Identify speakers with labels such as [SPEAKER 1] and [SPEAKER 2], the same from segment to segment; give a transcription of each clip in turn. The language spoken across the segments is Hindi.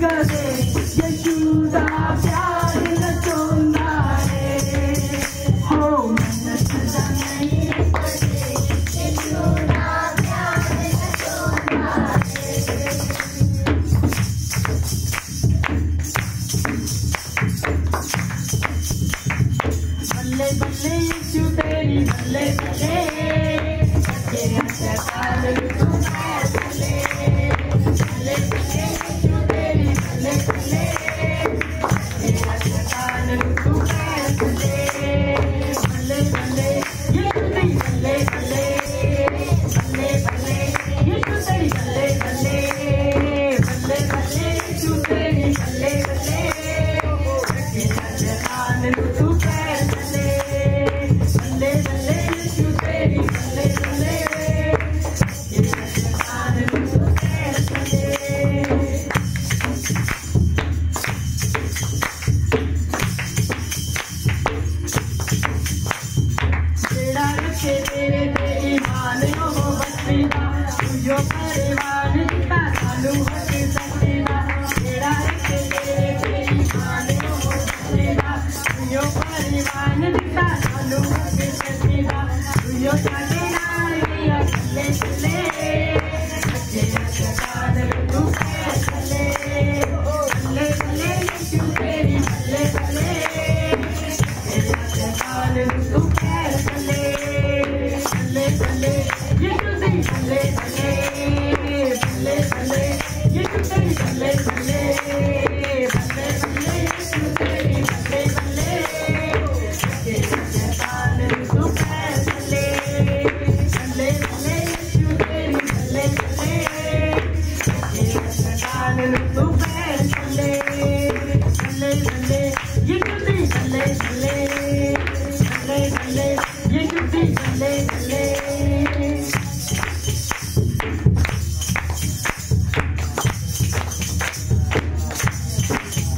[SPEAKER 1] करे यशोदा प्यार रचोंदा है हो मन सदा नहीं करे यशोदा प्यार रचोंदा है बल्ले बल्ले यशु तेरी बल्ले बल्ले तेरा सकाल तू बल्ले बल्ले यशु तेरी बल्ले बल्ले तेरा सकाल तू बल्ले बल्ले बल्ले यशु तेरी बल्ले बल्ले बल्ले बल्ले यशु तेरी बल्ले बल्ले बल्ले बल्ले यशु तेरी बल्ले बल्ले तेरा सकाल तू बल्ले बल्ले बल्ले यशु तेरी बल्ले बल्ले तेरा सकाल तू बल्ले तेरा रखे तेरे ते ईमान हो बस्तीदा तुझो परिवार दिता चालू हक सतीदा तेरा रखे तेरे ते ईमान हो बस्तीदा तुझो परिवार दिता चालू हक सतीदा तुझो साथे नारिया चले चले तेरा सकाल तू बल्ले बल्ले बल्ले यशु तेरी बल्ले बल्ले तेरा सकाल तू बल्ले बल्ले बल्ले यशु तेरी बल्ले बल्ले बल्ले बल्ले यशु तेरी बल्ले बल्ले बल्ले बल्ले यशु तेरी बल्ले बल्ले तेरा सकाल तू बल्ले बल्ले बल्ले यशु तेरी बल्ले बल्ले तेरा सकाल तू बल्ले बल्ले बल्ले यशु तेरी बल्ले बल्ले बल्ले बल्ले यशु तेरी बल्ले बल्ले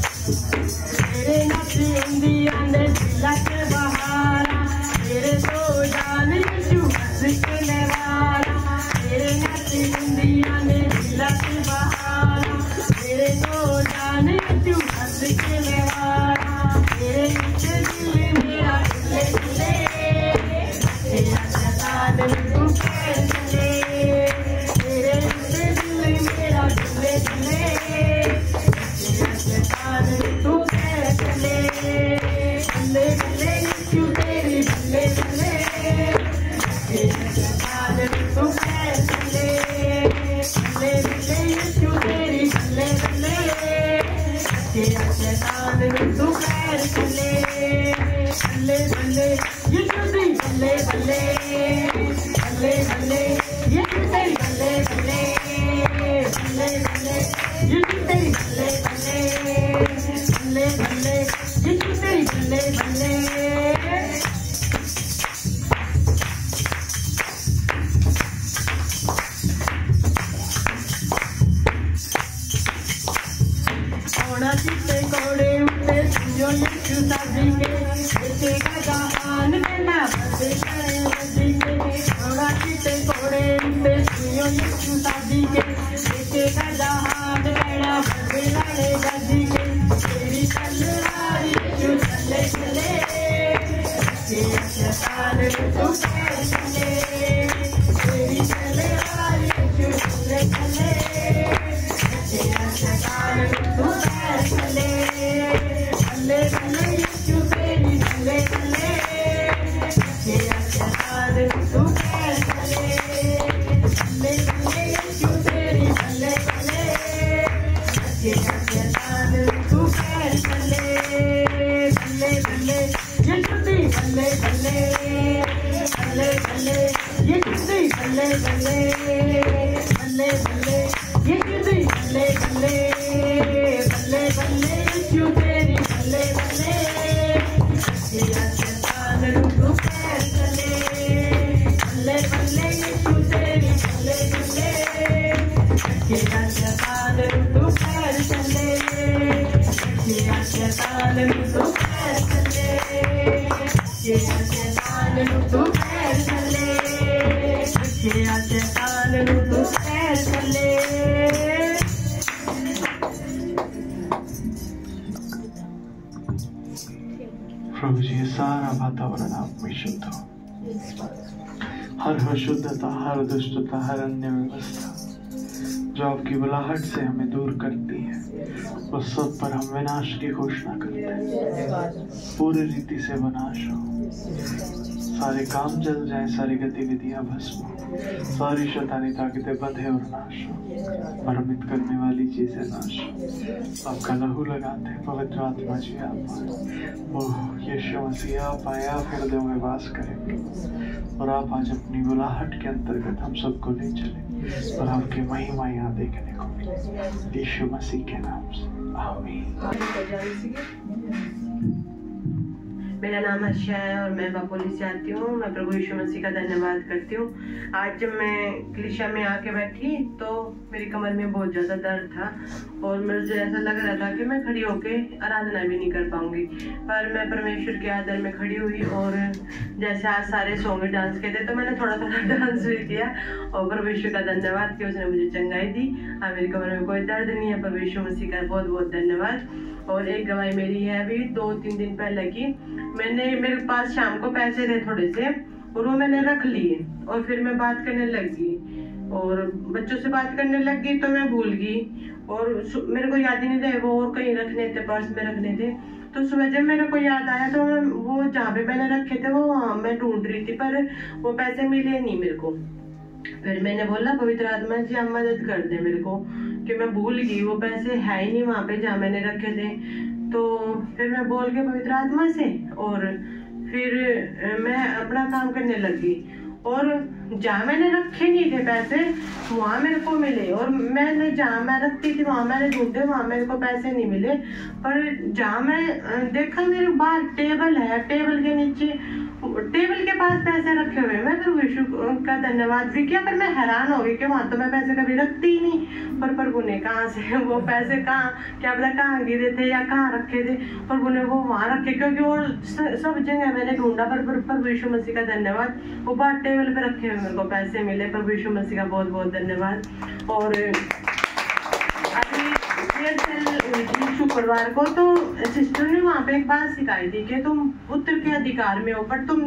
[SPEAKER 1] तेरे नक्शे इंदिया ने दिला के बहारा तेरे तो जान यशु हंस के नवारा तेरे नक्शे इंदिया ने दिला के बहारा तेरे तो जान यशु हंस के नवारा तेरे नीचे दिल मेरा दिले दिले तेरा सकाल तू बल्ले तेरे नीचे दिल मेरा दिले दिले तेरा सकाल तू बल्ले बल्ले बल्ले यशु तेरी बल्ले बल्ले तेरा सकाल तू बल्ले बल्ले बल्ले यशु तेरी बल्ले बल्ले तेरा सकाल तू बल्ले बल्ले बल्ले यशु तेरी बल्ले बल्ले बल्ले बल्ले यशु तेरी बल्ले बल्ले बल्ले बल्ले यशु तेरी बल्ले बल्ले बल्ले बल्ले यशु तेरी बल्ले बल्ले कोड़ा चिट्टे कोड़े उठे तुझो यशु साजी के देखेगा जहान देना बदले बदी के कोड़ा चिट्टे कोड़े उठे तुझो यशु साजी के देखेगा जहान देना बदले बदी के तेरी तलवार यशु चले चले तेरा सकाल तू बल्ले तेरी तलवार यशु चले चले तेरा सकाल तू बल्ले बल्ले बल्ले यशु तेरी बल्ले बल्ले तेरा सकाल तू बल्ले बल्ले बल्ले यशु तेरी बल्ले बल्ले तेरा सकाल तू बल्ले बल्ले बल्ले यशु तेरी बल्ले बल्ले बल्ले बल्ले यशु तेरी बल्ले बल्ले बल्ले बल्ले यशु तेरी बल्ले बल्ले बल्ले बल्ले यशु तेरी बल्ले बल्ले तेरा सकाल तू बल्ले बल्ले बल्ले यशु तेरी बल्ले बल्ले तेरा सकाल तू बल्ले तेरा सकाल तू बल्ले तेरा सकाल तू बल्ले तेरा सकाल तू बल्ले
[SPEAKER 2] प्रभु जी, सारा वातावरण आप में शुद्ध हो। हर अशुद्धता, हर दुष्टता, हर अन्य व्यवस्था जो आपकी बुलाहट से हमें दूर करती है, उस सब पर हम विनाश की घोषणा करते हैं। पूरी रीति से विनाश हो, सारे काम जल जाए, सारी गतिविधियां भस्म हो, सारी शैतानी ताकतें बंधे और नाश हो, भ्रमित करने वाली चीजें नाश हो। आपका लहू लगाते हैं पवित्र आत्मा जी, आप ओह यीशु मसीह, आप आए, आप हृदय में वास करेंगे और आप आज अपनी बुलाहट के अंतर्गत हम सबको ले चले और आपकी महिमा यहाँ देखने को मिले, यीशु मसीह के नाम से, आमीन।
[SPEAKER 1] मेरा नाम हर्षा है और मैं बापोली से आती हूँ। मैं प्रभु यीशु मसीह का धन्यवाद करती हूँ। आज जब मैं कलीसिया में आके बैठी तो मेरी कमर में बहुत ज़्यादा दर्द था और मुझे ऐसा लग रहा था कि मैं खड़ी होके आराधना भी नहीं कर पाऊंगी, पर मैं परमेश्वर के आदर में खड़ी हुई और जैसे आज सारे सॉन्ग में डांस किए थे तो मैंने थोड़ा थोड़ा डांस भी किया और प्रभु यीशु का धन्यवाद कि उसने मुझे चंगाई दी। हाँ, मेरी कमर में कोई दर्द नहीं है। प्रभु यीशु मसीह का बहुत बहुत धन्यवाद। और एक गवाही मेरी है अभी 2-3 दिन पहले की, मेरे पास शाम को पैसे थे थोड़े से और वो मैंने रख लिए और फिर मैं बात करने लगी और बच्चों से बात करने लग गई तो मैं भूल गई और मेरे को याद ही नहीं थे वो और कहीं रखने थे, पर्स में रखने थे। तो सुबह जब मेरे को याद आया तो वो जहाँ पे मैंने रखे थे वो मैं ढूंढ रही थी, पर वो पैसे मिले नहीं मेरे को। फिर मैंने बोला पवित्र आत्मा जी आप मदद कर दे मेरे को कि मैं भूल गई, वो पैसे है ही नहीं वहाँ पे जहाँ मैंने रखे थे। तो फिर मैं बोल के पवित्र आत्मा से और फिर मैं अपना काम करने लगी और जहाँ मैंने रखे नहीं थे पैसे वहाँ मेरे को मिले और मैंने जहाँ मैं रखती थी वहाँ मैंने ढूंढे, वहाँ मेरे को पैसे नहीं मिले। पर जहाँ मैं देखा मेरे बाहर टेबल है, टेबल के नीचे टेबल के पास पैसे रखे हुए। मैं प्रभु यीशु का धन्यवाद भी किया, पर मैं हैरान हो गई कि वहाँ तो मैं पैसे कभी रखती ही नहीं, पर प्रभु ने कहाँ से वो पैसे कहाँ क्या पता कहाँ गिरे थे या कहाँ रखे थे, प्रभु ने वो वहाँ रखे क्योंकि वो सब जगह मैंने ढूंढा। पर प्रभु यीशु मसीह का धन्यवाद, वो बाहर टेबल पे रखे हुए मेरे को पैसे मिले। प्रभु यीशु मसीह का बहुत बहुत धन्यवाद। और शुक्रवार को तो सिस्टर ने वहाँ पे एक बात सिखाई थी कि तुम पुत्र के अधिकार में हो, पर तुम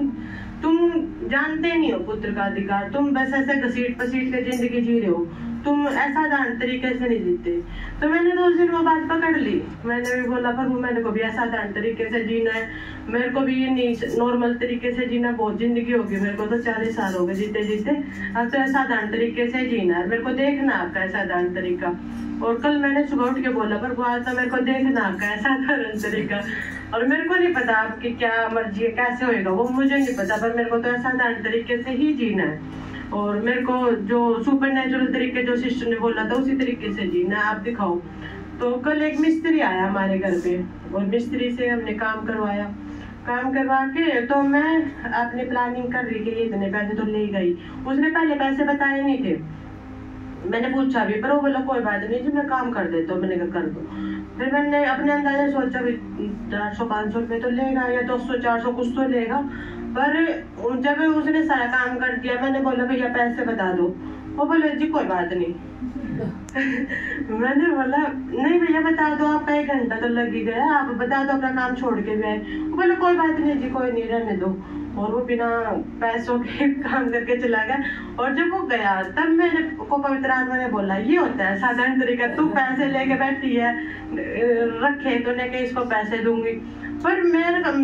[SPEAKER 1] जानते नहीं हो पुत्र का अधिकार। तुम बस ऐसे घसीट पसीट के जिंदगी जी रहे हो, तुम असाधारण तरीके से नहीं जीते। तो मैंने तो उस दिन वो बात पकड़ ली। मैंने भी बोला प्रभु मैंने को भी असाधारण तरीके से जीना है, मेरे को भी ये नहीं नॉर्मल तरीके से जीना, बहुत जिंदगी होगी मेरे को तो 40 साल हो गए जीते जीते, अब तो असाधारण तरीके से जीना है, मेरे को देखना आपका असाधारण तरीका। और कल मैंने सुबह उठ के बोला प्रभु आज तो मेरे को देखना आपका असाधारण तरीका, और मेरे को नहीं पता आपकी क्या मर्जी है कैसे होएगा वो मुझे नहीं पता, पर मेरे को तो असाधारण तरीके से ही जीना है और मेरे को जो सुपर नेचुरल तरीके जो सिस्टर ने बोला था उसी तरीके से जीना आप दिखाओ। तो कल एक मिस्त्री आया हमारे घर पे और मिस्त्री से हमने काम करवाया। काम करवा के तो मैं अपनी प्लानिंग कर रही कि इतने पैसे तो ले गई। उसने पहले पैसे बताए नहीं थे, मैंने पूछा भी पर वो बोला कोई बात नहीं जी मैं काम कर देता हूँ। मैंने कहा कर दो। फिर मैंने अपने अंदाजा सोचा भी 400-500 रुपये तो लेगा या 200-400 कुछ तो लेगा। पर जब उसने सारा काम कर दिया मैंने बोला भैया पैसे बता दो। वो बोले जी कोई बात नहीं। मैंने बोला नहीं भैया बता दो, आपका 1 घंटा तो लग ही गया, आप बता दो अपना काम छोड़ के भी आए। वो बोले कोई बात नहीं जी कोई नहीं रहने दो। और वो बिना पैसों के काम करके चला गया। और जब वो गया तब मैंने को पवित्र आत्मा ने बोला ये होता है साधारण तरीका, तू पैसे लेके बैठी है रखे तो ने के इसको पैसे दूंगी। पर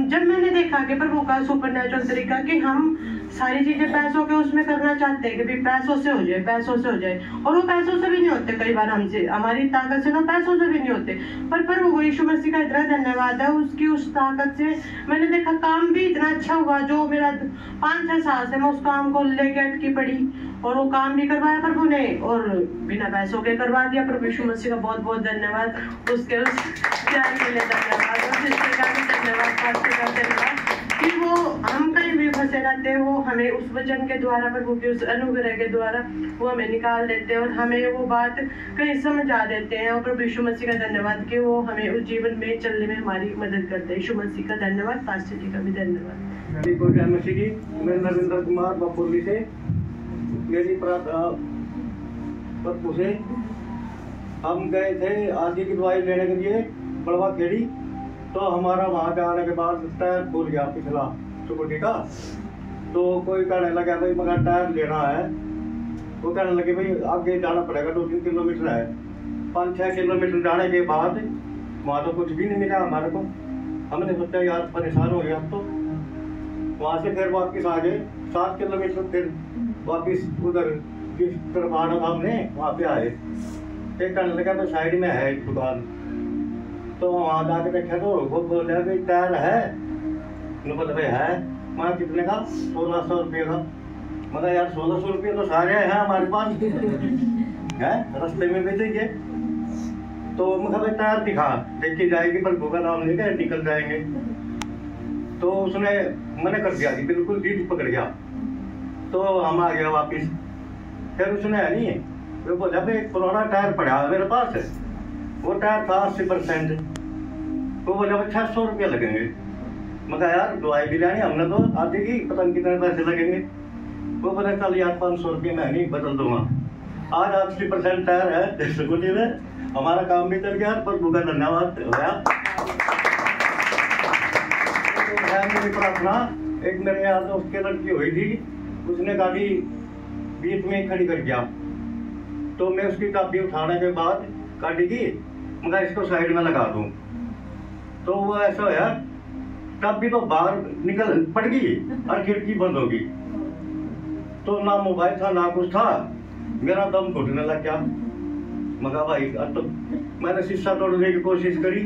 [SPEAKER 1] जब मैंने देखा कि प्रभु का सुपर नेचुरल तरीका कि हम सारी चीजें पैसों के उसमें करना चाहते हैं कि भी पैसों से हो जाए, पैसों से हो जाए, और वो पैसों से भी नहीं होते कई बार हमसे, हमारी ताकत से ना पैसों से भी नहीं होते। पर प्रभु यीशु मसीह का इतना धन्यवाद है उसकी उस ताकत से मैंने देखा काम भी इतना अच्छा हुआ। जो मेरा 5-6 साल से मैं उस काम को लेके अटकी पड़ी और वो काम भी करवाया प्रभु ने और बिना पैसों के करवा दिया। प्रभु यीशु मसीह का बहुत बहुत धन्यवाद, उसके उस प्यार के लिए धन्यवाद, और सिस्टर का भी धन्यवाद, पास्टर का धन्यवाद कि वो हम कहीं भी फंसे रहते हैं वो हमें उस वचन के द्वारा प्रभु के उस अनुग्रह के द्वारा वो हमें निकाल देते हैं और हमें वो बात कहीं समझा देते हैं। और प्रभु यीशु मसीह का धन्यवाद कि वो हमें उस जीवन में चलने में हमारी मदद करते हैं। यीशु मसीह का धन्यवाद, पास्टर जी का भी धन्यवाद।
[SPEAKER 3] मैं नरेंद्र कुमार बापुरली से, मेरी परसों से हम गए थे आदि की दवाई लेने के लिए बड़वा खेड़ी। तो हमारा वहाँ पे आने के बाद टायर खुल गया पिछला स्कूटी का। तो कोई कहने लगा भाई मगर टायर लेना है, वो कहने लगे भाई आगे जाना पड़ेगा, 2-3 किलोमीटर है। 5-6 किलोमीटर जाने के बाद वहाँ तो कुछ भी नहीं मिला हमारे को। हमने सोचा यार परेशान हो गया अब तो। वहाँ से फिर वापस आ गए 7 किलोमीटर, फिर वापस उधर जिस तरफ आना था हमने वहाँ पे आए। एक कहने लगा तो साइड में है एक दुकान, तो वहाँ जाके देखा तो वो बोले भाई टायर है, बोले भाई है। वहाँ कितने का? 1600 रुपये का। मतलब यार 1600 रुपये तो सारे हैं हमारे पास है, रास्ते में भी देंगे। तो मतलब टायर दिखा, देखी जाएगी पर भूखा नाम नहीं है, निकल जाएंगे। तो उसने मना कर दिया कि बिल्कुल जीत पकड़ गया। तो हम आ गया वापिस। फिर उसने है नहीं, वो बोला भाई पुराना टायर पड़ा है मेरे पास, वो टायर था 80%। वो बोला 600 रुपया लगेंगे। मगर यार दवाई भी लानी हमने तो आधी की, पता नहीं कितने पैसे लगेंगे। वो बोला चल यार 500 रुपये मैं नहीं बदल दूंगा। आज 80% टायर है स्कूटी में, हमारा काम भी चल गया, पर भूखा धन्यवाद होया। मेरी प्रार्थना, एक मेरे यार दोस्त की लड़की हुई थी, उसने गाड़ी बीच में खड़ी कर दिया। तो मैं उसकी चाबी उठाने के बाद गाड़ी की मगर इसको साइड में लगा दूं, तो वो ऐसा होया चाबी तो बाहर निकल पड़ गई और खिड़की बंद होगी। तो ना मोबाइल था ना कुछ था, मेरा दम घुटने लग गया। मगर भाई तो मैंने शीशा तोड़ने की कोशिश करी,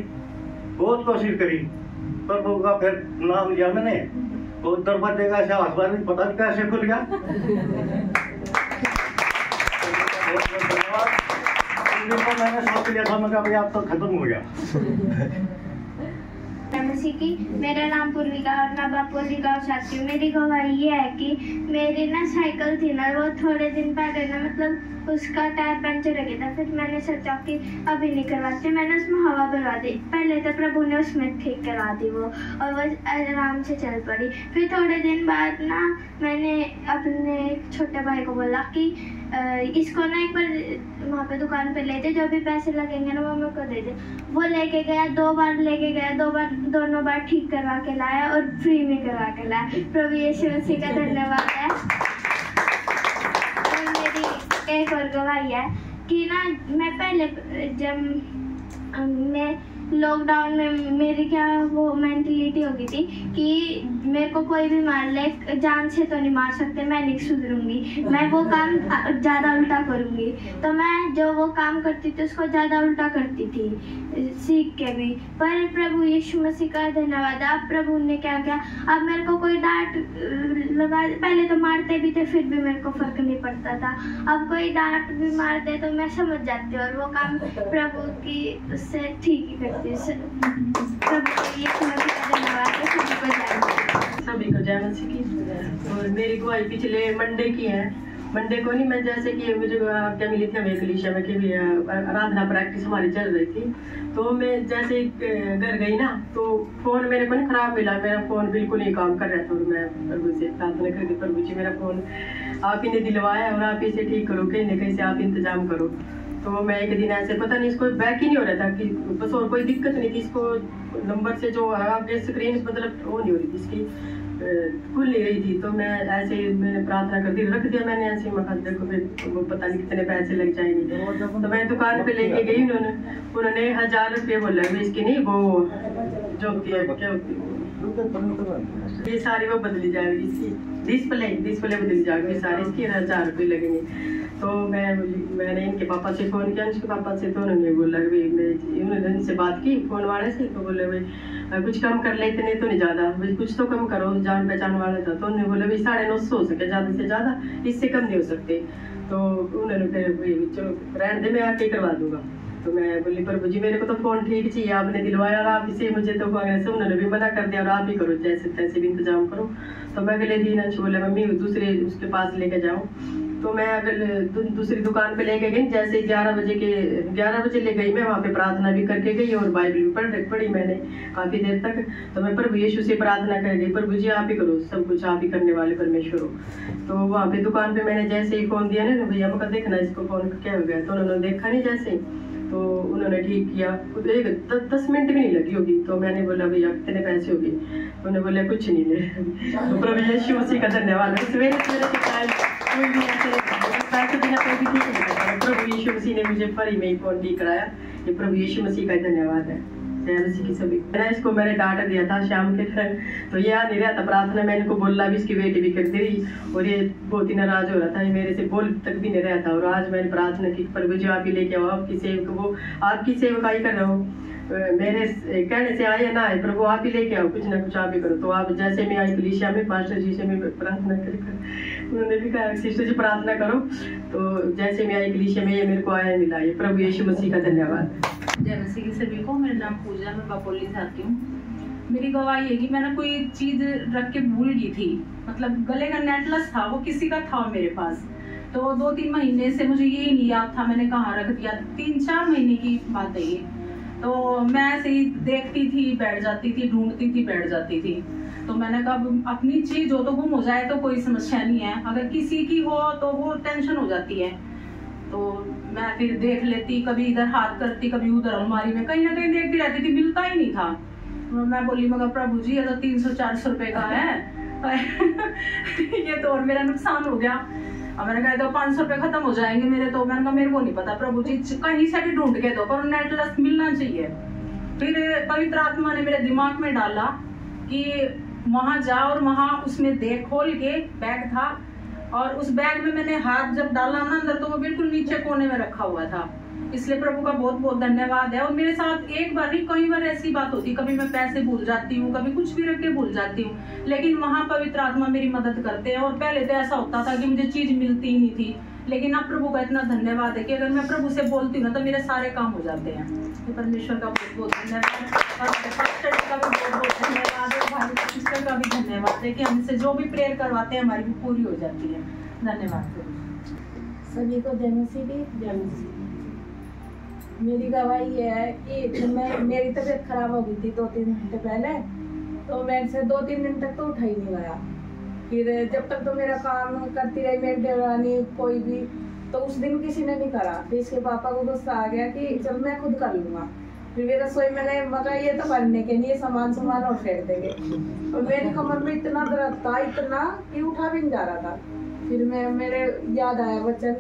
[SPEAKER 3] बहुत कोशिश करी, पर वो का फिर नाम लिया मैंने, तो दरवाजे का ऐसा हाथ में पता नहीं कैसे खुल गया। मैंने सोच लिया था, मगर भाई आप तो खत्म हो गया।
[SPEAKER 4] की मेरा नाम पूर्विका और मैं बापुरी गाँव साथी हूँ। मेरी गवाही ये है कि मेरी ना साइकिल थी ना, वो थोड़े दिन पहले ना मतलब उसका टायर पंचर हो गया था। फिर मैंने सोचा कि अभी नहीं करवाते, मैंने उसमें हवा भरवा दी। पहले तो प्रभु ने उसमें ठीक करवा दी वो, और वो आराम से चल पड़ी। फिर थोड़े दिन बाद ना मैंने अपने छोटे भाई को बोला कि इसको ना एक बार वहाँ पे दुकान पे ले दे, जो भी पैसे लगेंगे ना वो मेरे को दे दे। वो लेके गया, 2 बार लेके गया, दोनों बार ठीक करवा के लाया और फ्री में करवा के लाया। प्रभु यीशु मसीह का धन्यवाद है। और मेरी एक और गवाही है कि ना मैं पहले जब मैं लॉकडाउन में मेरी क्या वो मेंटलिटी हो गई थी कि मेरे को कोई भी मार ले, जान से तो नहीं मार सकते, मैं नहीं सुधरूंगी, मैं वो काम ज़्यादा उल्टा करूंगी। तो मैं जो वो काम करती थी उसको ज़्यादा उल्टा करती थी सीख के भी। पर प्रभु यीशु मसीह का धन्यवाद, अब प्रभु ने क्या किया, अब मेरे को कोई डांट लगा, पहले तो मारते भी थे फिर भी मेरे को फर्क नहीं पड़ता था। अब कोई डांट भी मार दे तो मैं समझ जाती हूँ और वो काम प्रभु की उससे ठीक ही करती हूँ।
[SPEAKER 1] सभी को जय मसीह की। और मेरी गवाही पिछले मंडे की है। मंडे को नहीं, मैं जैसे कि मुझे क्या मिली थी, हमें कलीसिया में कि आराधना प्रैक्टिस हमारी चल रही थी। तो मैं जैसे घर गई ना, तो फ़ोन मेरे को नहीं खराब मिला, मेरा फ़ोन बिल्कुल नहीं काम कर रहा था। और मैं प्रभु से प्रार्थना करके, प्रभु जी मेरा फ़ोन आप ही ने दिलवाया और आप इसे ठीक करो, कहीं ना कहीं से आप इंतजाम करो। तो मैं एक दिन ऐसे पता नहीं इसको बैक ही नहीं हो रहा था कि बस, और कोई दिक्कत नहीं थी, इसको नंबर से जो आगे स्क्रीन मतलब वो नहीं हो रही थी, इसकी खुल नहीं रही थी। तो मैं ऐसे मैंने प्रार्थना कर दी, रख दिया मैंने ऐसे, मैं देखो फिर पता नहीं कितने पैसे लग जाएंगे। तो मैं दुकान पे लेके गई, उन्होंने 1000 रुपये बोला, इसकी नहीं वो जो होती है क्या होती है ये सारी वो बदली जाएगी, इसकी डिस्प्ले बदली जाएगी सारी, इसकी 1000 रुपये लगेंगे। तो मैंने इनके पापा से फ़ोन किया, इनके पापा से, तो उन्होंने बोला भाई, उन्होंने इनसे बात की फ़ोन वाले से, तो बोले भाई कुछ कम कर ले, इतने तो नहीं ज़्यादा, भाई कुछ तो कम करो, जान पहचान वाला था। तो उन्होंने बोला भाई 950 हो सके, ज़्यादा से ज़्यादा, इससे कम नहीं हो सकते। तो उन्होंने फिर चलो रहने दे, मैं आके करवा दूँगा। तो मैं बोली प्रभु जी मेरे को तो फ़ोन ठीक चाहिए, आपने दिलवाया और आप इसे मुझे तो ऐसे उन्होंने भी मना कर दिया और आप ही करो, जैसे तैसे भी इंतजाम करो। तो मैं अगले दिन अच्छे बोले मम्मी दूसरे उसके पास लेके जाऊँ। तो मैं अगर दूसरी दुकान पे लेके गई, जैसे 11 बजे ले गई, मैं वहाँ पे प्रार्थना भी करके गई और बाइबल भी पढ़ी मैंने काफ़ी देर तक। तो मैं प्रभु यीशु से प्रार्थना कर गई, प्रभु जी आप ही करो, सब कुछ आप ही करने वाले परमेश्वर हो। तो वहाँ पे दुकान पे मैंने जैसे ही फ़ोन दिया ना, भैया मैं देखना इसको फ़ोन क्या हो गया। तो उन्होंने देखा नहीं जैसे, तो उन्होंने ठीक किया। 10 मिनट भी नहीं लगी होगी। तो मैंने बोला भैया कितने पैसे हो गए? उन्होंने बोला कुछ नहीं ले। तो प्रभु यीशु मसीह का धन्यवाद। सवेरे सवेरे के टाइम कोई भी ऐसे पैसे बिना कोई भी ठीक नहीं करता। प्रभु यीशु मसीह ने मुझे फ्री में ही फोन नहीं कराया। ये प्रभु यीशु मसीह का धन्यवाद है। की सभी इसको मैंने डांट दिया था शाम के टाइम, तो ये आ नहीं रहा था प्रार्थना में, इनको बोलना भी इसकी वेट भी कर दी और ये बहुत ही नाराज हो रहा था, ये मेरे से बोल तक भी नहीं रहा था। और आज मैंने प्रार्थना की प्रभु जी आप ही लेके आओ, आपकी सेवक वो आपकी सेवकाई कर रहा हूँ, मेरे कहने से आए ना आए, प्रभु आप ही लेके आओ, कुछ ना कुछ आप ही करो। तो आप जैसे मैं आई कलीसिया में पास्टर जी से मैं प्रार्थना कर उन्होंने भी कहा सिस्टर जी प्रार्थना करो, तो जैसे मैं आई कलीसिया में ये मेरे को आया मिला। ये प्रभु यीशु मसीह का धन्यवाद।
[SPEAKER 5] जय मसीह के सभी को। मेरा नाम पूजा, मैं बपोली जाती हूँ। मेरी गवाही है कि मैंने कोई चीज रख के भूल गई थी, मतलब गले का नेकलेस था, वो किसी का था मेरे पास, तो 2-3 महीने से मुझे यही नहीं याद था मैंने कहाँ रख दिया। 3-4 महीने की बात है ये। तो मैं ऐसे ही देखती थी बैठ जाती थी, ढूंढती थी बैठ जाती थी। तो मैंने कहा अपनी चीज हो तो गुम हो जाए तो कोई समस्या नहीं है, अगर किसी की हो तो वो टेंशन हो जाती है। तो मैं फिर देख लेती, कभी इधर हाथ करती कभी उधर अलमारी में, कहीं ना कहीं देखती रहती थी, मिलता ही नहीं था। मैं बोली मगर प्रभु जी ये तो 300-400 रुपए का है ये तो और मेरा नुकसान हो गया। अब मैंने कहा तो 500 रुपए खत्म हो जाएंगे मेरे, तो मैंने कहा मेरे को नहीं पता प्रभु जी कहीं से भी ढूंढ के दो पर नेकलेस मिलना चाहिए। फिर पवित्र आत्मा ने मेरे दिमाग में डाला कि वहां जा और वहां उसमें देख, खोल के बैग था और उस बैग में मैंने हाथ जब डाला ना अंदर तो वो बिल्कुल नीचे कोने में रखा हुआ था। इसलिए प्रभु का बहुत बहुत धन्यवाद है। और मेरे साथ एक बार नहीं कई बार ऐसी बात होती, कभी मैं पैसे भूल जाती हूँ, कभी कुछ भी रख के भूल जाती हूँ, लेकिन वहां पवित्र आत्मा मेरी मदद करते हैं। और पहले तो ऐसा होता था कि मुझे चीज मिलती ही नहीं थी, लेकिन अब प्रभु का इतना धन्यवाद है कि अगर मैं प्रभु से बोलती हूँ ना तो मेरे सारे काम हो जाते हैं। तो परमेश्वर का बहुत बहुत धन्यवाद और पास्टर का भी बहुत बहुत धन्यवाद और भाई सिस्टर का भी धन्यवाद है कि हमसे जो भी प्रेयर करवाते हैं हमारी भी पूरी हो जाती है। धन्यवाद
[SPEAKER 6] सभी को। जय मसीह की जय मसीह। मेरी गवाही ये है कि मेरी तबीयत खराब हो गई थी 2-3 घंटे पहले, तो मेरे से 2-3 दिन तक तो उठा ही नहीं गया। फिर जब तक तो मेरा काम करती रही मेरी देवरानी कोई भी, तो उस दिन किसी ने नहीं करा। फिर इसके पापा को गुस्सा आ गया कि चल मैं खुद कर लूंगा। फिर मेरा रसोई में गए, मगर ये तो करने के लिए सामान और फेंक देंगे। और मेरी कमर में इतना दर्द था, इतना कि उठा भी नहीं जा रहा था। फिर मेरे याद आया वचन,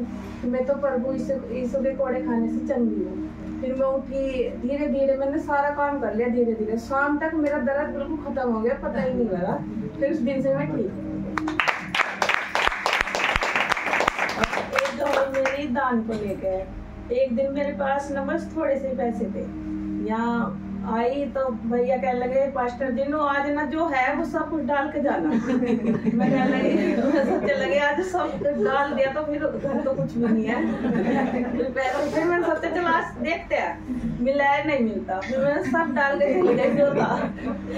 [SPEAKER 6] मैं तो प्रभु यीशु के कोड़े खाने से चंगी हूँ। फिर मैं उठी, धीरे धीरे मैंने सारा काम कर लिया, धीरे धीरे शाम तक मेरा दर्द बिल्कुल खत्म हो गया, पता ही नहीं लगा। फिर उस दिन से मैं ठीक हूँ। एक दो मेरी दान को लेकर, एक दिन मेरे पास न बस थोड़े से पैसे थे, यहाँ आई तो भैया कहने लगे पास्टर जी नो आज ना जो है वो सब कुछ डाल के जाना मैं सोचने लगे आज सब कुछ डाल दिया तो फिर घर तो कुछ भी नहीं है। फिर मैंने सोचा चलो आज देखते हैं मिला है नहीं मिलता, फिर मैंने सब डाल के चली गई जो था।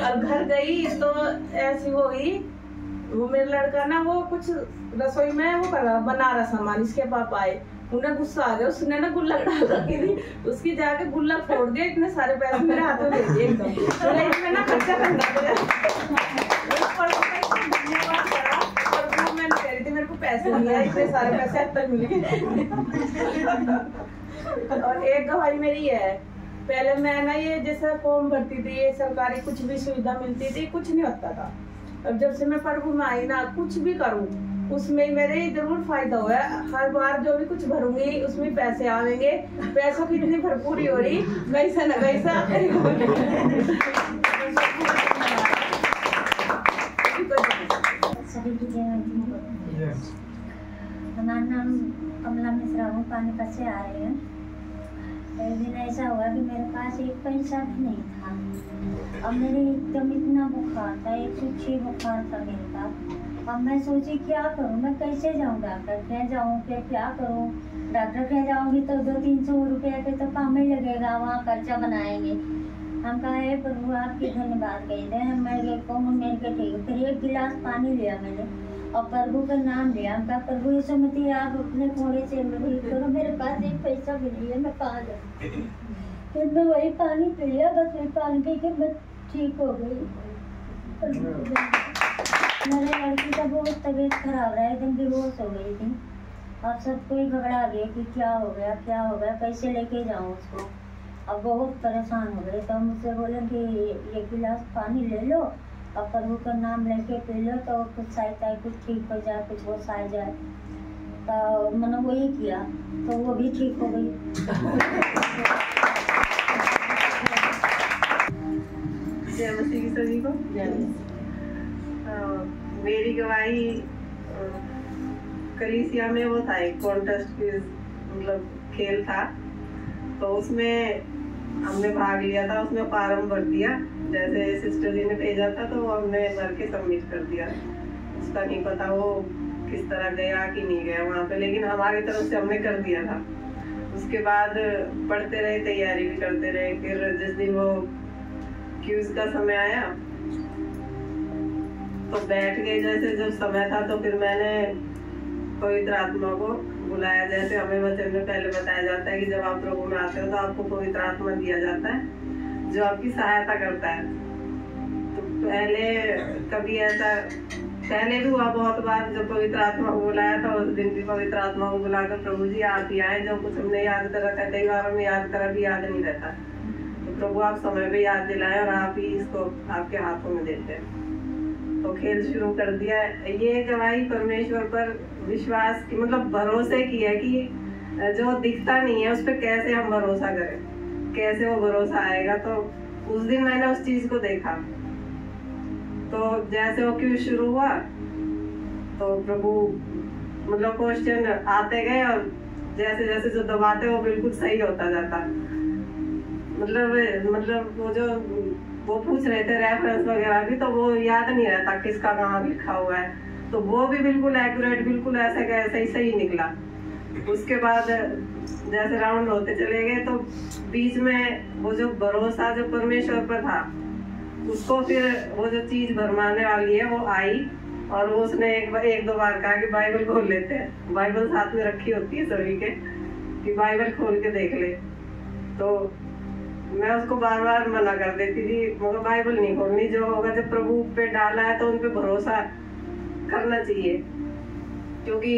[SPEAKER 6] और घर गई तो ऐसी हो गई, वो मेरा लड़का ना वो कुछ रसोई में वो कर रहा बना रहा सामान, इसके पापा आए, उन्हें गुस्सा आ गया, उसने ना गुल्लक डाल रखी थी, उसकी जाके गुल्लक फोड़ दिया, इतने सारे पैसे मेरे हाथों में दे दिए एकदम। तो इसमें ना खर्चा करना पड़ा। धन्यवाद करा और वो मैंने कह रही थी मेरे को पैसे नहीं आए, इतने सारे पैसे अब तक मिल गए। और एक गवाही मेरी है, पहले मैं ना ये जैसे फॉर्म भरती थी, ये सरकारी कुछ भी सुविधा मिलती थी, कुछ नहीं होता था। अब जब से मैं प्रभु में आई ना, कुछ भी करूँ उसमें मेरे जरूर फायदा हुआ है। हर बार जो भी कुछ भरूंगी उसमें पैसे आवेंगे, पैसों की इतनी भरपूरी हो रही, कैसा न कैसा।
[SPEAKER 7] हमारा नाम कमला मिश्रा हूँ, पानीपत से आ रहे हैं। एक दिन ऐसा हुआ कि मेरे पास एक पैसा भी नहीं था और मेरे एकदम इतना बुखार था, 106 बुखार था मेरे पास। अब मैं सोची क्या करूँ, मैं कैसे जाऊँ डॉक्टर के जाऊँ, फिर क्या करूँ। डॉक्टर के जाऊँगी तो 200-300 रुपया के तो काम ही लगेगा, वहाँ खर्चा बनाएंगे। हम कहा प्रभु आपकी धन्यवाद कही दे, मेरे को मेरे के ठीक। फिर 1 गिलास पानी लिया मैंने और प्रभु का नाम लिया। हम कहा प्रभु यीशु मसीह आप अपने थोड़े से करो, मेरे पास एक पैसा भी नहीं है, मैं कहाँ जाऊँ। फिर मैं वही पानी पी लिया, बस वही पानी पी के मैं ठीक हो गई। मेरे लड़की का बहुत तबीयत खराब रहा, एकदम बेहोश हो गई थी। अब सब कोई घबरा गया कि क्या हो गया, कैसे लेके जाऊँ उसको। अब बहुत परेशान हो गए, तो हम उससे बोले कि ये गिलास पानी ले लो और प्रभु का नाम लेके पी लो, तो कुछ शायद कुछ ठीक हो जाए, कुछ होश आ जाए। तो मैंने वही किया, तो वो भी ठीक हो गई।
[SPEAKER 1] जय मसीह की सभी को। मेरी गवाही कलीसिया में वो था, एक कॉन्टेस्ट मतलब खेल था, तो उसमें हमने भाग लिया था। उसमें फॉर्म भर दिया, जैसे सिस्टर जी ने भेजा था तो वो हमने भर के सबमिट कर दिया। उसका नहीं पता वो किस तरह गया कि नहीं गया वहाँ पे, लेकिन हमारी तरफ से हमने कर दिया था। उसके बाद पढ़ते रहे, तैयारी भी करते रहे। फिर जिस दिन वो क्यूज का समय आया तो बैठ गए, जैसे जब समय था तो फिर मैंने पवित्र आत्मा को बुलाया। जैसे हमें वचन में पहले बताया जाता है कि जब आप प्रभु में आते हो तो आपको पवित्र आत्मा दिया जाता है जो आपकी सहायता करता है। तो पहले कभी ऐसा पहले भी हुआ बहुत बार, जब पवित्र आत्मा को बुलाया था उस दिन भी पवित्र आत्मा को बुलाकर प्रभु जी आप ही आए, जो कुछ हमने याद कर रखा है, कई बार हमें याद करा भी याद नहीं रहता, तो प्रभु आप समय पे याद दिलाए और आप ही इसको आपके हाथों में देते हैं। तो खेल शुरू कर दिया। ये गवाही परमेश्वर पर विश्वास की, मतलब भरोसे की है कि जो दिखता नहीं है उस पर कैसे हम भरोसा करें, कैसे वो भरोसा आएगा। तो उस दिन मैंने उस चीज को देखा। तो जैसे वो क्यों शुरू हुआ तो प्रभु मतलब क्वेश्चन आते गए और जैसे जैसे जो दबाते वो बिल्कुल सही होता जाता। मतलब वो जो वो पूछ रहे थे रेफरेंस वगैरह भी, तो वो याद नहीं रहता किसका कहाँ लिखा हुआ है, तो वो भी बिल्कुल एक्यूरेट, बिल्कुल ऐसे का ऐसा ही सही निकला। उसके बाद जैसे राउंड होते चले गए तो बीच में वो जो भरोसा जो परमेश्वर पर था उसको फिर वो जो चीज भरमाने वाली है वो आई, और वो उसने एक दो बार कहा कि बाइबल खोल लेते हैं। बाइबल साथ में रखी होती है सभी के कि बाइबल खोल के देख ले, तो मैं उसको बार बार मना कर देती थी, मगर बाइबल नहीं खोलनी, जो होगा जब प्रभु पे डाला है तो उन पे भरोसा करना चाहिए। क्योंकि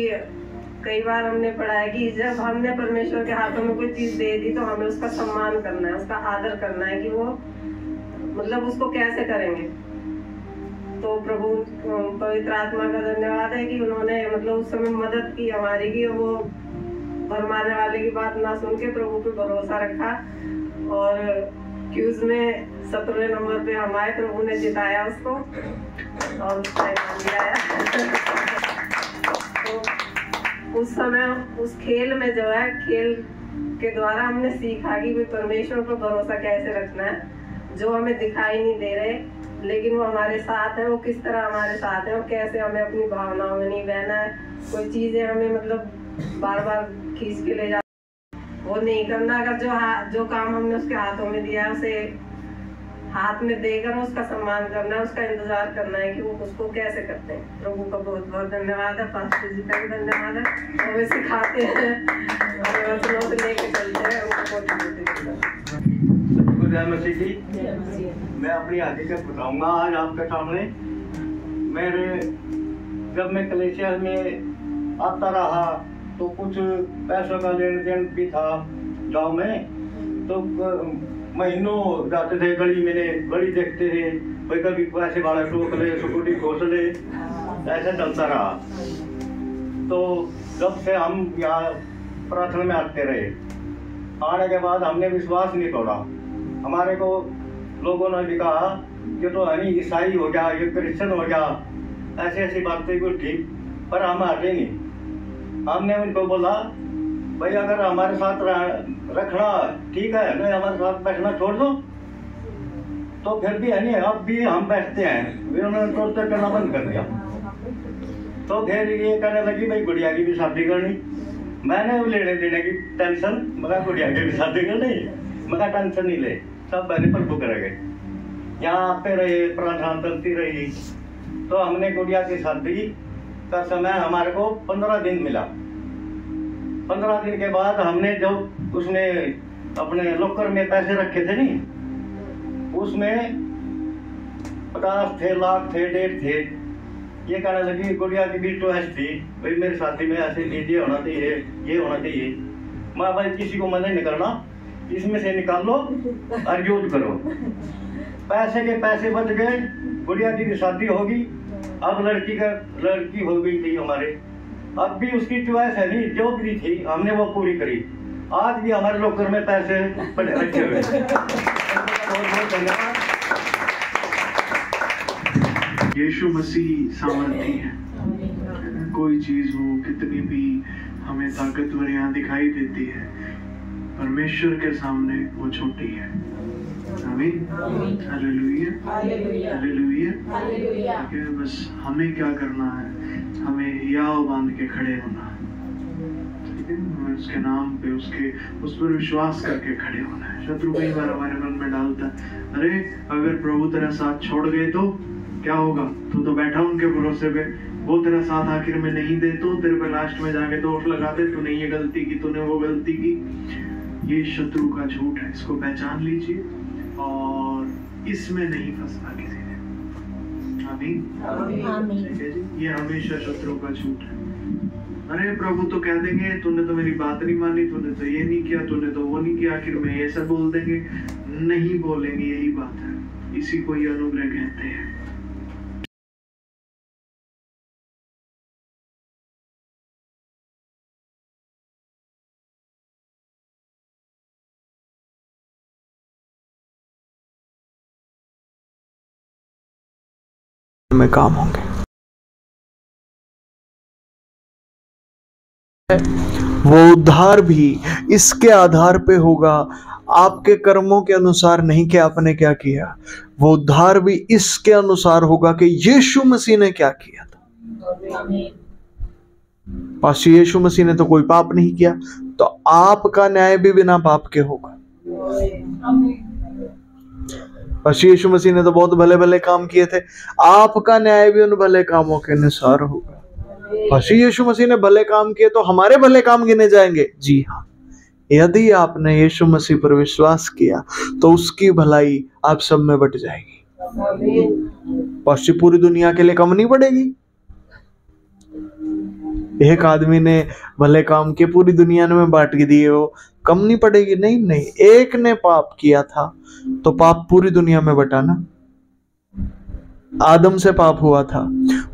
[SPEAKER 1] कई बार हमने पढ़ा है कि जब हमने परमेश्वर के हाथों में कोई चीज दे दी तो हमें उसका सम्मान करना है, उसका आदर करना है कि वो मतलब उसको कैसे करेंगे। तो प्रभु पवित्र आत्मा का धन्यवाद है कि उन्होंने मतलब उस समय मदद की हमारी की, वो भरमाने वाले की बात ना सुन के प्रभु पे भरोसा रखा और क्यूज में 17वें नंबर पे हम आए। प्रभु ने जिताया उसको और उसका इनाम दिलाया। तो उस समय उस खेल में जो है, खेल के द्वारा हमने सीखा कि परमेश्वर पर भरोसा कैसे रखना है। जो हमें दिखाई नहीं दे रहे लेकिन वो हमारे साथ है, वो किस तरह हमारे साथ है और कैसे हमें अपनी भावनाओं में नहीं बहना है। कोई चीजें हमें मतलब बार बार खींच के ले जा वो नहीं करना। अगर जो काम हमने उसके हाथों में दिया है उसे हाथ में देकर उसका सम्मान करना है, उसका इंतजार करना है कि वो उसको कैसे करते हैं। प्रभु का बहुत बहुत धन्यवाद है, पास्टर जी का भी धन्यवाद है। हमें सिखाते हैं, हमें वचनों से लेके चलते हैं, उनको
[SPEAKER 3] जय मसीह की। मैं अपनी हकीकत बताऊंगा आज आपके सामने। जब मैं कलेसिया में आता रहा तो कुछ पैसों का लेन देन भी था गाँव में, तो महीनों जाते थे गली में, गली देखते थे, कोई कभी पैसे वाला टोक ले, सुकुटी घोस ले, ऐसा चलता रहा। तो जब से हम यहाँ प्रार्थना में आते रहे, आने के बाद हमने विश्वास नहीं तोड़ा। हमारे को लोगों ने भी कहा कि तो हनी ईसाई हो गया, ये क्रिश्चियन हो गया, ऐसी ऐसी बातें कुछ ठीक, पर हम हटे नहीं। हमने उनको बोला भाई अगर हमारे साथ रखना ठीक है, नहीं हमारे साथ बैठना छोड़ दो। तो फिर भी है नहीं, अब भी हम बैठते हैं। उन्होंने तोड़ते करना बंद कर दिया। तो फिर ये कहने लगी भाई गुड़िया की भी शादी करनी। मैंने लेने देने की टेंशन, मगर गुड़िया की भी शादी करनी, मगर टेंशन नहीं ले, सब बहने प्रभु करेंगे। यहाँ आते रहे, प्रार्थना चलती रही। तो हमने गुड़िया की शादी का समय हमारे को 15 दिन मिला। 15 दिन के बाद हमने जो उसने अपने लॉकर में पैसे रखे थे नहीं, उसमें 50 थे, लाख थे, 1.5 थे। ये कहने लगी गुड़िया की भी चॉइस थी भाई मेरे साथी में ऐसे ये होना चाहिए, ये होना चाहिए। मैं भाई किसी को मना नहीं करना, इसमें से निकाल लो और यूज करो। पैसे के पैसे बच गए, गुड़िया की शादी होगी। अब लड़की हो गई थी हमारे, अब भी उसकी चॉइस है नहीं, जो भी थी हमने वो पूरी करी। आज भी हमारे लॉकर में पैसे पड़े रखे हुए। बहुत बहुत धन्यवाद।
[SPEAKER 2] यीशु मसीह सामर्थी है। कोई चीज हो कितनी भी हमें ताकतवर यहाँ दिखाई देती है, परमेश्वर के सामने वो छोटी है। आमीन, हालेलुया, हालेलुया। ठीक है, बस हमें क्या करना है, हमें याव बांध के खड़े होना है। ठीक है, हमें उसके नाम पे उस पर विश्वास करके खड़े होना है। शत्रु कई बार हमारे मन में डालता है, अरे अगर प्रभु तेरा साथ छोड़ गए तो क्या होगा, तू तो बैठा उनके भरोसे पे, वो तेरा साथ आखिर में नहीं दे तो तेरे पे लास्ट में जाके दोष लगा दे, तूने ये गलती की, तूने वो गलती की। ये शत्रु का झूठ है, इसको पहचान लीजिए और इसमें नहीं फंसना किसी ने। आमीन, ठीक है जी। ये हमेशा शत्रु का झूठ है। अरे प्रभु तो कह देंगे तूने तो मेरी बात नहीं मानी, तूने तो ये नहीं किया, तूने तो वो नहीं किया, आखिर में ये सब बोल देंगे। नहीं बोलेंगे, यही बात है। इसी को ये अनुग्रह कहते हैं। में काम होंगे। वो उद्धार भी इसके आधार पे होगा, आपके कर्मों के अनुसार नहीं कि आपने क्या किया। वो उद्धार भी इसके अनुसार होगा कि यीशु मसीह ने क्या किया था। पास यीशु मसीह ने तो कोई पाप नहीं किया, तो आपका न्याय भी बिना पाप के होगा। यीशु मसीह ने तो बहुत भले भले काम किए थे, आपका न्याय भी उन भले कामों के अनुसार होगा। यीशु मसीह ने भले काम किए तो हमारे भले काम गिने जाएंगे। जी हाँ, यदि आपने यीशु मसीह पर विश्वास किया तो उसकी भलाई आप सब में बट जाएगी। पश्चिम पूरी दुनिया के लिए कम नहीं पड़ेगी। एक आदमी ने भले काम किए पूरी दुनिया में बांट दिए, वो कम नहीं पड़ेगी। नहीं, एक ने पाप किया था तो पाप पूरी दुनिया में बटा ना। आदम से पाप हुआ था,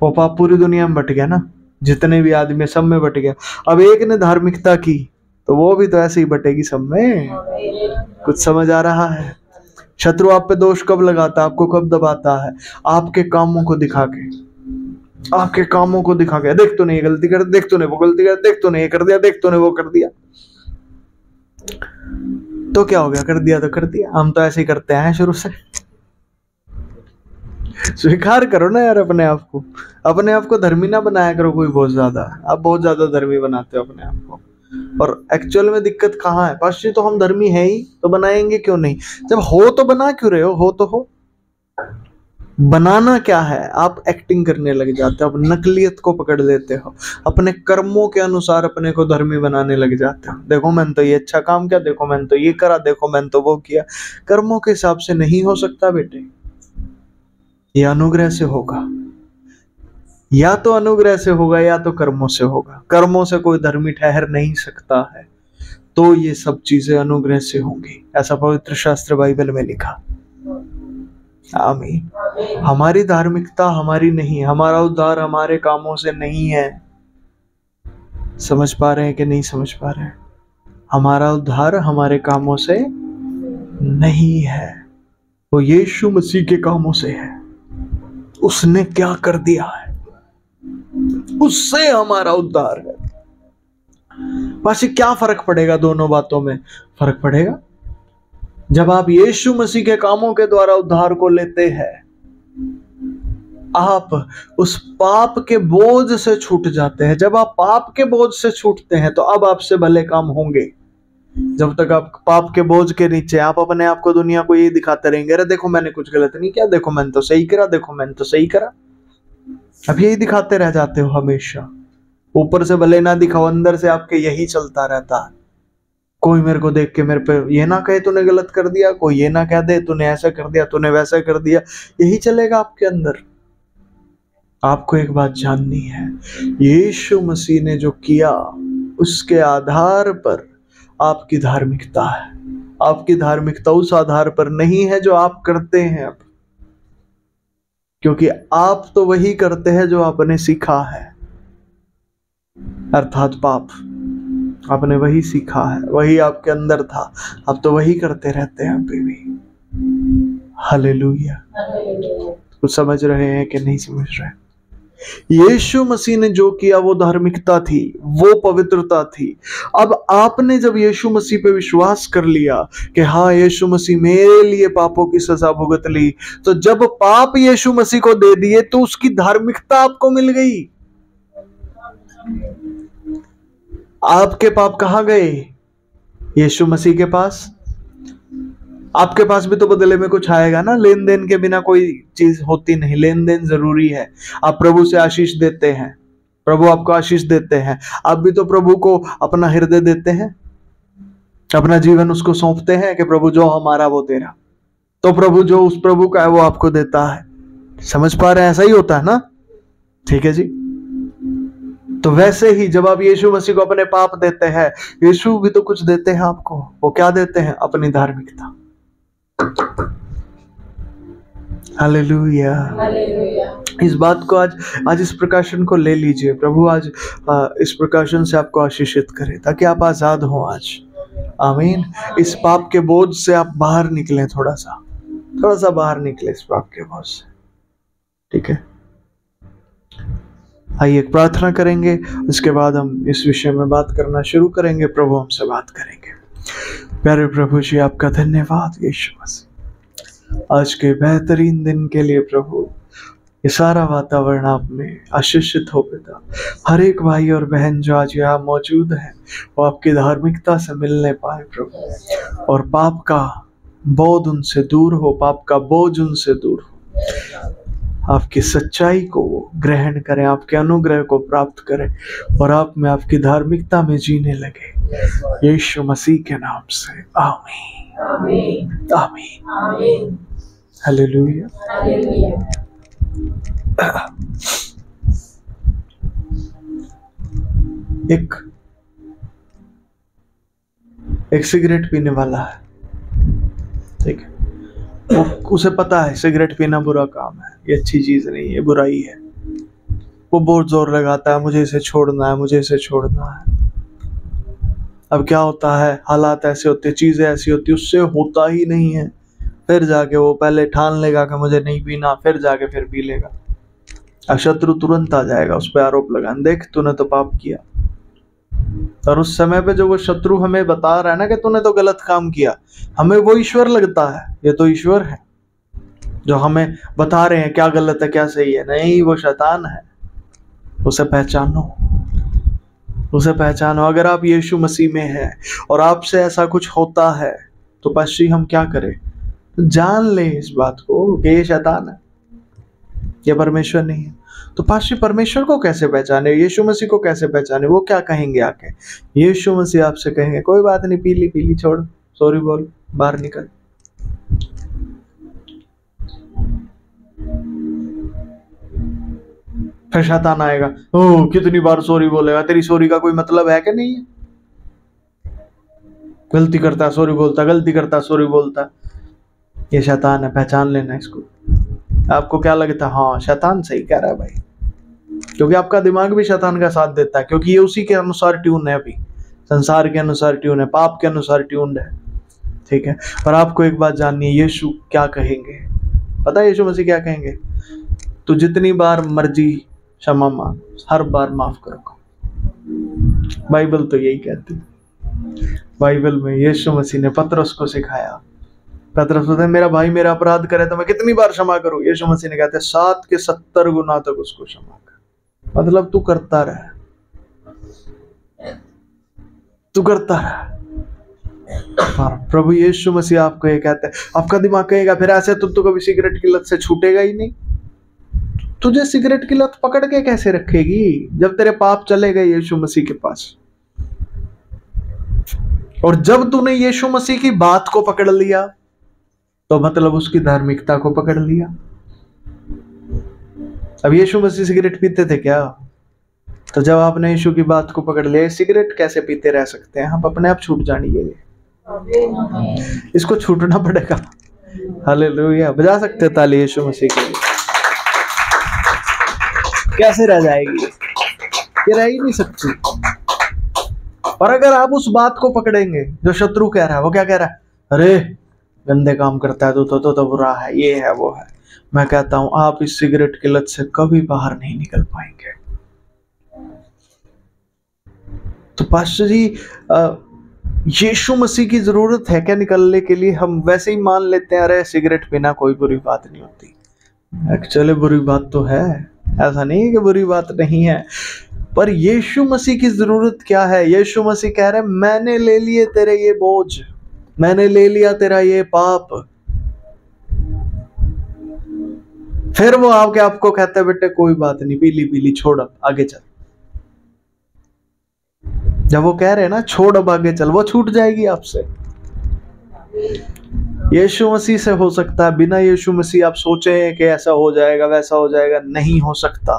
[SPEAKER 2] वो पाप पूरी दुनिया में बट गया ना, जितने भी आदमी सब में बट गया। अब एक ने धार्मिकता की तो वो भी तो ऐसे ही बटेगी सब में। कुछ समझ आ रहा है? शत्रु आप पे दोष कब लगाता है, आपको कब दबाता है? आपके कामों को दिखा के, आपके कामों को दिखा के, देख तूने ये गलती कर, देख तूने वो गलती कर, देख तूने ये कर दिया, देख तूने वो कर दिया। तो क्या हो गया, कर दिया तो कर दिया। हम तो ऐसे ही करते हैं शुरू से। स्वीकार करो ना यार अपने आप को धर्मी ना बनाया करो कोई बहुत ज्यादा। आप बहुत ज्यादा धर्मी बनाते हो अपने आप को, और एक्चुअल में दिक्कत कहाँ है? पास तो हम धर्मी है ही, तो बनाएंगे क्यों नहीं? जब हो तो बना क्यों रहे हो तो हो। बनाना क्या है? आप एक्टिंग करने लग जाते हो, आप नकलियत को पकड़ लेते हो, अपने कर्मों के अनुसार अपने को धर्मी बनाने लग जाते हो। देखो मैंने तो ये अच्छा काम किया, देखो मैंने तो ये करा, देखो मैंने तो वो किया। कर्मों के हिसाब से नहीं हो सकता बेटे, ये अनुग्रह से होगा। या तो अनुग्रह से होगा या तो कर्मों से होगा। कर्मों से कोई धर्मी ठहर नहीं सकता है, तो ये सब चीजें अनुग्रह से होंगी, ऐसा पवित्र शास्त्र बाइबल में लिखा। आमीन। हमारी धार्मिकता हमारी नहीं, हमारा उद्धार हमारे कामों से नहीं है। समझ पा रहे हैं कि नहीं समझ पा रहे हैं? हमारा उद्धार हमारे कामों से नहीं है, वो यीशु मसीह के कामों से है। उसने क्या कर दिया है, उससे हमारा उद्धार है। बस क्या फर्क पड़ेगा दोनों बातों में? फर्क पड़ेगा जब आप यीशु मसीह के कामों के द्वारा उद्धार को लेते हैं, आप उस पाप के बोझ से छूट जाते हैं। जब आप पाप के बोझ से छूटते हैं तो अब आपसे भले काम होंगे। जब तक आप पाप के बोझ के नीचे, आप अपने आप को दुनिया को ये दिखाते रहेंगे, अरे देखो मैंने कुछ गलत नहीं किया, देखो मैंने तो सही करा, देखो मैंने तो सही करा। अब यही दिखाते रह जाते हो हमेशा। ऊपर से भले ना दिखाओ, अंदर से आपके यही चलता रहता है। कोई मेरे को देख के मेरे पे ये ना कहे तूने गलत कर दिया, कोई ये ना कह दे तूने ऐसा कर दिया, तूने वैसा कर दिया, यही चलेगा आपके अंदर। आपको एक बात जाननी है, यीशु मसीह ने जो किया उसके आधार पर आपकी धार्मिकता है। आपकी धार्मिकता उस आधार पर नहीं है जो आप करते हैं अब, क्योंकि आप तो वही करते हैं जो आपने सीखा है, अर्थात पाप। आपने वही सीखा है, वही आपके अंदर था, आप तो वही करते रहते हैं अभी भी। हालेलुया। कुछ समझ रहे हैं कि नहीं समझ रहे? यीशु मसीह ने जो किया वो धार्मिकता थी, वो पवित्रता थी। अब आपने जब यीशु मसीह पे विश्वास कर लिया कि हाँ यीशु मसीह मेरे लिए पापों की सजा भुगत ली, तो जब पाप यीशु मसीह को दे दिए तो उसकी धार्मिकता आपको मिल गई। आपके पाप कहां गए? यीशु मसीह के पास। आपके पास भी तो बदले में कुछ आएगा ना। लेन देन के बिना कोई चीज होती नहीं, लेन देन जरूरी है। आप प्रभु से आशीष देते हैं, प्रभु आपको आशीष देते हैं, आप भी तो प्रभु को अपना हृदय देते हैं, अपना जीवन उसको सौंपते हैं कि प्रभु जो हमारा वो तेरा। तो प्रभु जो उस प्रभु का है वो आपको देता है। समझ पा रहे हैं? ऐसा ही होता है ना? ठीक है जी। तो वैसे ही जब आप यीशु मसीह को अपने पाप देते हैं, यीशु भी तो कुछ देते हैं आपको। वो क्या देते हैं? अपनी धार्मिकता। हालेलुया। इस बात को आज इस प्रकाशन को ले लीजिए। प्रभु आज इस प्रकाशन से आपको आशीषित करे ताकि आप आजाद हो आज। आमीन। इस पाप के बोझ से आप बाहर निकलें, थोड़ा सा बाहर निकले इस पाप के बोझ से। ठीक है, आइए एक प्रार्थना करेंगे, उसके बाद हम इस विषय में बात करना शुरू करेंगे। प्रभु हमसे बात करेंगे। प्यारे प्रभु जी, आपका धन्यवाद यीशु मसीह, आज के बेहतरीन दिन के लिए। प्रभु ये सारा वातावरण आप में आशीषित हो पिता। हर एक भाई और बहन जो आज यहाँ मौजूद है वो आपकी धार्मिकता से मिलने पाए प्रभु, और पाप का बोझ उनसे दूर हो, पाप का बोझ उनसे दूर हो। आपकी सच्चाई को वो ग्रहण करें, आपके अनुग्रह को प्राप्त करें और आप में आपकी धार्मिकता में जीने लगे। यीशु मसीह के नाम से आमीन, आमीन, आमीन, आमीन। हालेलुया। एक सिगरेट पीने वाला है, ठीक है, उसे पता है सिगरेट पीना बुरा काम है, ये अच्छी चीज नहीं है, बुराई है। वो बहुत जोर लगाता है, मुझे इसे छोड़ना है, मुझे इसे छोड़ना है। अब क्या होता है, हालात ऐसे होते, चीजें ऐसी होती, उससे होता ही नहीं है। फिर जाके वो पहले ठान लेगा कि मुझे नहीं पीना, फिर जाके फिर पी लेगा। अब शत्रु तुरंत आ जाएगा, उस पर आरोप लगाने, देख तूने तो पाप किया। और उस समय पे जो वो शत्रु हमें बता रहा है ना कि तूने तो गलत काम किया, हमें वो ईश्वर लगता है। ये तो ईश्वर है जो हमें बता रहे हैं क्या गलत है क्या सही है। नहीं, वो शैतान है। उसे पहचानो, उसे पहचानो। अगर आप यीशु मसीह में हैं और आपसे ऐसा कुछ होता है तो पास्टर हम क्या करें? तो जान ले इस बात को कि ये शैतान है, ये परमेश्वर नहीं है। तो पास्टर परमेश्वर को कैसे पहचाने, यीशु मसीह को कैसे पहचाने? वो क्या कहेंगे आके? यीशु मसीह आपसे कहेंगे कोई बात नहीं, पीली पीली छोड़, सॉरी बोल, बाहर निकल। फिर शैतान आएगा, ओह कितनी बार सॉरी बोलेगा, तेरी सॉरी का कोई मतलब है कि नहीं है? गलती करता सॉरी बोलता, गलती करता सॉरी बोलता। ये शैतान है, पहचान लेना इसको। आपको क्या लगता है? हाँ शैतान सही कह रहा है भाई, क्योंकि आपका दिमाग भी शैतान का साथ देता है, क्योंकि ये उसी के अनुसार ट्यून है। अभी संसार के अनुसार ट्यून है, पाप के अनुसार ट्यून है, ठीक है। पर आपको एक बात जाननी है, यीशु क्या कहेंगे? पता है यीशु मसीह क्या कहेंगे? तू जितनी बार मर्जी क्षमा मांग, हर बार माफ करूंगा। बाइबल तो यही कहती है। बाइबल में यीशु मसीह ने पतरस को सिखाया। पतरस कहते हैं मेरा भाई मेरा अपराध करे तो मैं कितनी बार क्षमा करूं? यीशु मसीह ने कहते हैं 7 के 70 गुना तक उसको क्षमा कर। मतलब तू करता रह, तू करता रह। प्रभु यीशु मसीह आपको ये कहते हैं। आपका दिमाग कहेगा फिर ऐसे तो कभी सिगरेट की लत से छूटेगा ही नहीं। तुझे सिगरेट की लत पकड़ के कैसे रखेगी जब तेरे पाप चले गए यीशु मसीह के पास? और जब तूने यीशु मसीह की बात को पकड़ लिया तो मतलब उसकी धार्मिकता को पकड़ लिया। अब यीशु मसीह सिगरेट पीते थे क्या? तो जब आपने यीशु की बात को पकड़ लिया, सिगरेट कैसे पीते रह सकते हैं? आप अपने आप छूट जानिए, इसको छूटना पड़ेगा। हालेलुया। बजा सकते ताली यीशु मसीह के लिए। कैसे रह जाएगी? ये रह ही नहीं सकती। और अगर आप उस बात को पकड़ेंगे जो शत्रु कह रहा है, वो क्या कह रहा है? अरे गंदे काम करता है तो बुरा है, ये है वो है। मैं कहता हूं आप इस सिगरेट की लत से कभी बाहर नहीं निकल पाएंगे। तो पास्टर जी, यीशु मसीह की जरूरत है क्या निकलने के लिए? हम वैसे ही मान लेते हैं अरे सिगरेट पीना कोई बुरी बात नहीं होती। एक्चुअली बुरी बात तो है, ऐसा नहीं है कि बुरी बात नहीं है, पर यीशु मसीह की जरूरत क्या है? यीशु मसीह कह रहे हैं मैंने ले लिए तेरे ये बोझ, मैंने ले लिया तेरा ये पाप। फिर वो आके आपको कहते हैं बेटे कोई बात नहीं, पीली पीली छोड़, अब आगे चल। जब वो कह रहे हैं ना छोड़ अब आगे चल, वो छूट जाएगी आपसे। यीशु मसीह से हो सकता है, बिना यीशु मसीह आप सोचे कि ऐसा हो जाएगा वैसा हो जाएगा, नहीं हो सकता।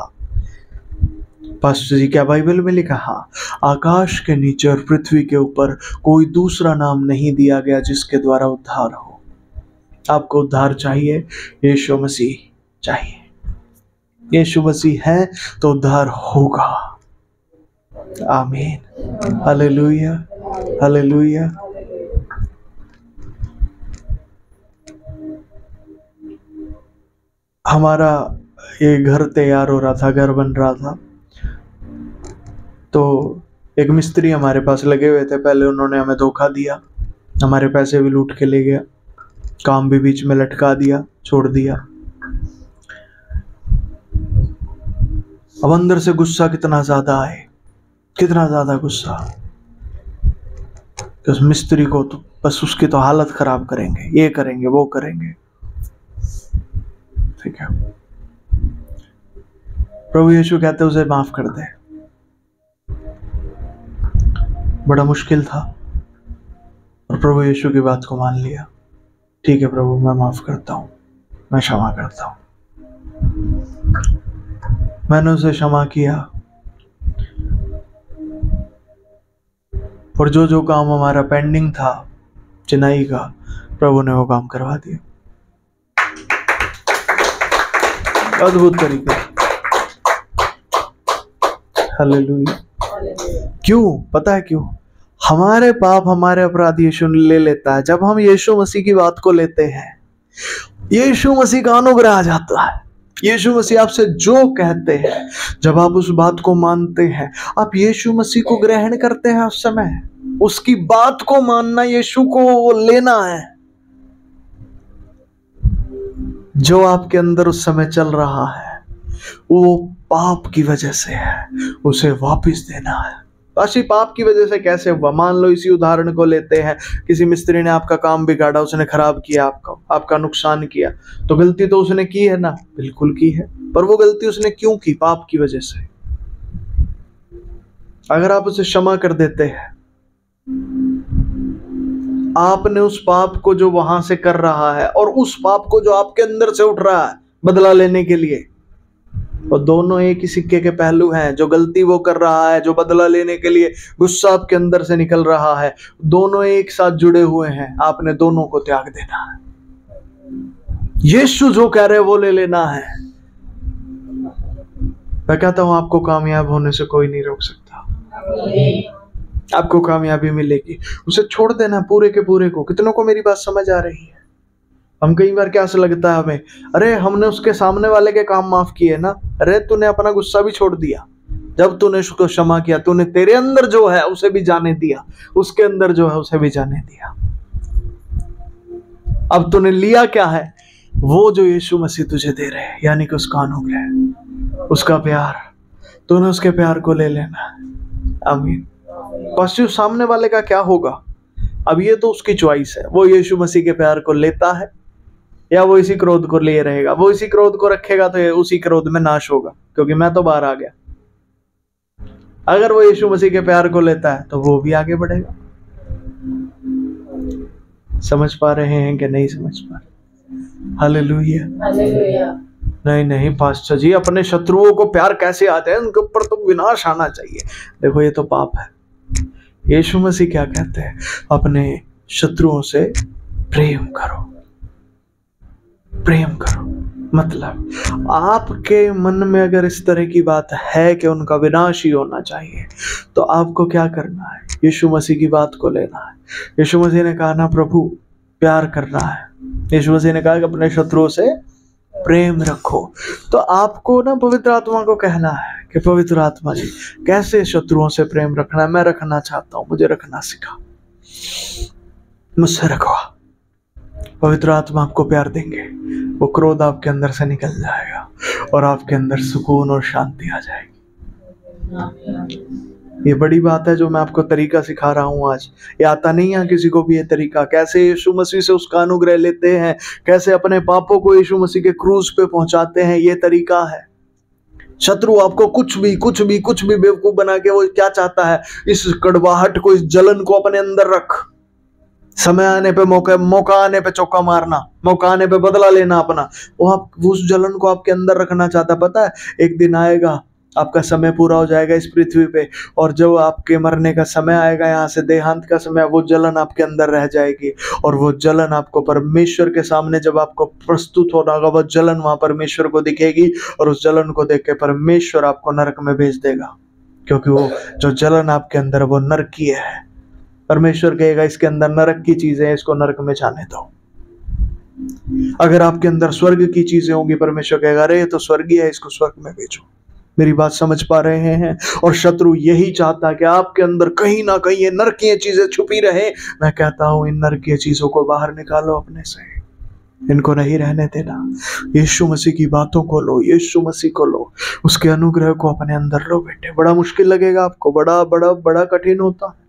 [SPEAKER 2] पास्टर जी क्या बाइबल में लिखा? हाँ, आकाश के नीचे और पृथ्वी के ऊपर कोई दूसरा नाम नहीं दिया गया जिसके द्वारा उद्धार हो। आपको उद्धार चाहिए, यीशु मसीह चाहिए। यीशु मसीह है तो उद्धार होगा। आमीन, हालेलुया, हालेलुया। हमारा ये घर तैयार हो रहा था, घर बन रहा था, तो एक मिस्त्री हमारे पास लगे हुए थे। पहले उन्होंने हमें धोखा दिया, हमारे पैसे भी लूट के ले गया, काम भी बीच में लटका दिया, छोड़ दिया। अब अंदर से गुस्सा कितना ज्यादा आए, कितना ज्यादा गुस्सा कि उस मिस्त्री को तो बस उसकी तो हालत खराब करेंगे, ये करेंगे वो करेंगे। ठीक है, प्रभु यीशु कहते उसे माफ कर दे। बड़ा मुश्किल था और प्रभु यीशु की बात को मान लिया। ठीक है प्रभु, मैं माफ करता हूं, मैं क्षमा करता हूं। मैंने उसे क्षमा किया और जो जो काम हमारा पेंडिंग था चिनाई का, प्रभु ने वो काम करवा दिया अद्भुत तरीके से। हालेलुया। क्यों? पता है क्यों? हमारे पाप, हमारे अपराध यीशु ले लेता है। जब हम यीशु मसीह की बात को लेते हैं, यीशु मसीह का अनुग्रह आ जाता है। यीशु मसीह आपसे जो कहते हैं, जब आप उस बात को मानते हैं, आप यीशु मसीह को ग्रहण करते हैं, उस समय उसकी बात को मानना, यीशु को लेना है। जो आपके अंदर उस समय चल रहा है वो पाप की वजह से है, उसे वापस देना है। बाकी पाप की वजह से कैसे हुआ? मान लो इसी उदाहरण को लेते हैं, किसी मिस्त्री ने आपका काम बिगाड़ा, उसने खराब किया, आपका नुकसान किया, तो गलती तो उसने की है ना? बिल्कुल की है, पर वो गलती उसने क्यों की? पाप की वजह से। अगर आप उसे क्षमा कर देते हैं, आपने उस पाप को जो वहां से कर रहा है और उस पाप को जो आपके अंदर से उठ रहा है बदला लेने के लिए, और दोनों एक ही सिक्के के पहलू हैं। जो गलती वो कर रहा है, जो बदला लेने के लिए गुस्सा आपके अंदर से निकल रहा है, दोनों एक साथ जुड़े हुए हैं। आपने दोनों को त्याग देना है। यीशु जो कह रहे वो ले लेना है। मैं कहता हूं आपको कामयाब होने से कोई नहीं रोक सकता। आपको कामयाबी मिलेगी। उसे छोड़ देना पूरे के पूरे को। कितनों को मेरी बात समझ आ रही है? हम कई बार क्या लगता है हमें, अरे हमने उसके सामने वाले के काम माफ किए ना, अरे तूने अपना गुस्सा भी छोड़ दिया। जब तूने उसको क्षमा किया, तूने तेरे अंदर जो है उसे भी जाने दिया, उसके अंदर जो है उसे भी जाने दिया। अब तूने लिया क्या है? वो जो यीशु मसीह तुझे दे रहे हैं, यानी कि उसका अनुग्रह, उसका प्यार। तूने उसके प्यार को ले लेना। आमीन। पश्चिम सामने वाले का क्या होगा? अब ये तो उसकी चॉइस है, वो यीशु मसीह के प्यार को लेता है या वो इसी क्रोध को लिए रहेगा। वो इसी क्रोध को रखेगा तो उसी क्रोध में नाश होगा, क्योंकि मैं तो बाहर आ गया। अगर वो यीशु मसीह के प्यार को लेता है तो वो भी आगे बढ़ेगा। समझ पा रहे हैं कि नहीं समझ पा रहे? Hallelujah, hallelujah. नहीं नहीं पास्टर जी, अपने शत्रुओं को प्यार कैसे आता है, उनके ऊपर तो विनाश आना चाहिए। देखो ये तो पाप है। यीशु मसीह क्या कहते हैं? अपने शत्रुओं से प्रेम करो, प्रेम करो। मतलब आपके मन में अगर इस तरह की बात है कि उनका विनाश ही होना चाहिए, तो आपको क्या करना है? यीशु मसीह की बात को लेना है। यीशु मसीह ने कहा ना, प्रभु प्यार करना है। यीशु मसीह ने कहा कि अपने शत्रुओं से प्रेम रखो। तो आपको ना पवित्र आत्मा को कहना है कि पवित्र आत्मा जी, कैसे शत्रुओं से प्रेम रखना है? मैं रखना चाहता हूं, मुझे रखना सिखा, मुझसे रखवा। पवित्र आत्मा आपको प्यार देंगे, वो क्रोध आपके अंदर से निकल जाएगा और आपके अंदर सुकून और शांति आ जाएगी। ये बड़ी बात है जो मैं आपको तरीका सिखा रहा हूं आज। ये आता नहीं है किसी को भी ये तरीका, कैसे यीशु मसीह से उसका अनुग्रह लेते हैं, कैसे अपने पापों को यीशु मसीह के क्रूस पे पहुंचाते हैं, ये तरीका है। शत्रु आपको कुछ भी बेवकूफ बना के, वो क्या चाहता है? इस कड़वाहट को, इस जलन को अपने अंदर रख। समय आने पे मौका आने पे चौका मारना, मौका आने पे बदला लेना अपना, वो उस जलन को आपके अंदर रखना चाहता। पता है एक दिन आएगा, आपका समय पूरा हो जाएगा इस पृथ्वी पे, और जब आपके मरने का समय आएगा, यहाँ से देहांत का समय, वो जलन आपके अंदर रह जाएगी। और वो जलन आपको परमेश्वर के सामने जब आपको प्रस्तुत होना होगा, वो जलन वहां परमेश्वर को दिखेगी, और उस जलन को देख के परमेश्वर आपको नरक में भेज देगा, क्योंकि वो जो जलन आपके अंदर वो नरकीय है। परमेश्वर कहेगा इसके अंदर नरक की चीजें हैं, इसको नरक में जाने दो। अगर आपके अंदर स्वर्ग की चीजें होंगी, परमेश्वर कहेगा अरे ये तो स्वर्गीय है, इसको स्वर्ग में भेजो। मेरी बात समझ पा रहे हैं? और शत्रु यही चाहता है कि आपके अंदर कहीं ना कहीं ये नरकीय चीजें छुपी रहे। मैं कहता हूं इन नरकीय चीजों को बाहर निकालो अपने से, इनको नहीं रहने देना। यीशु मसीह की बातों को लो, यीशु मसीह को लो, उसके अनुग्रह को अपने अंदर लो। बेटे बड़ा मुश्किल लगेगा आपको, बड़ा बड़ा बड़ा कठिन होता है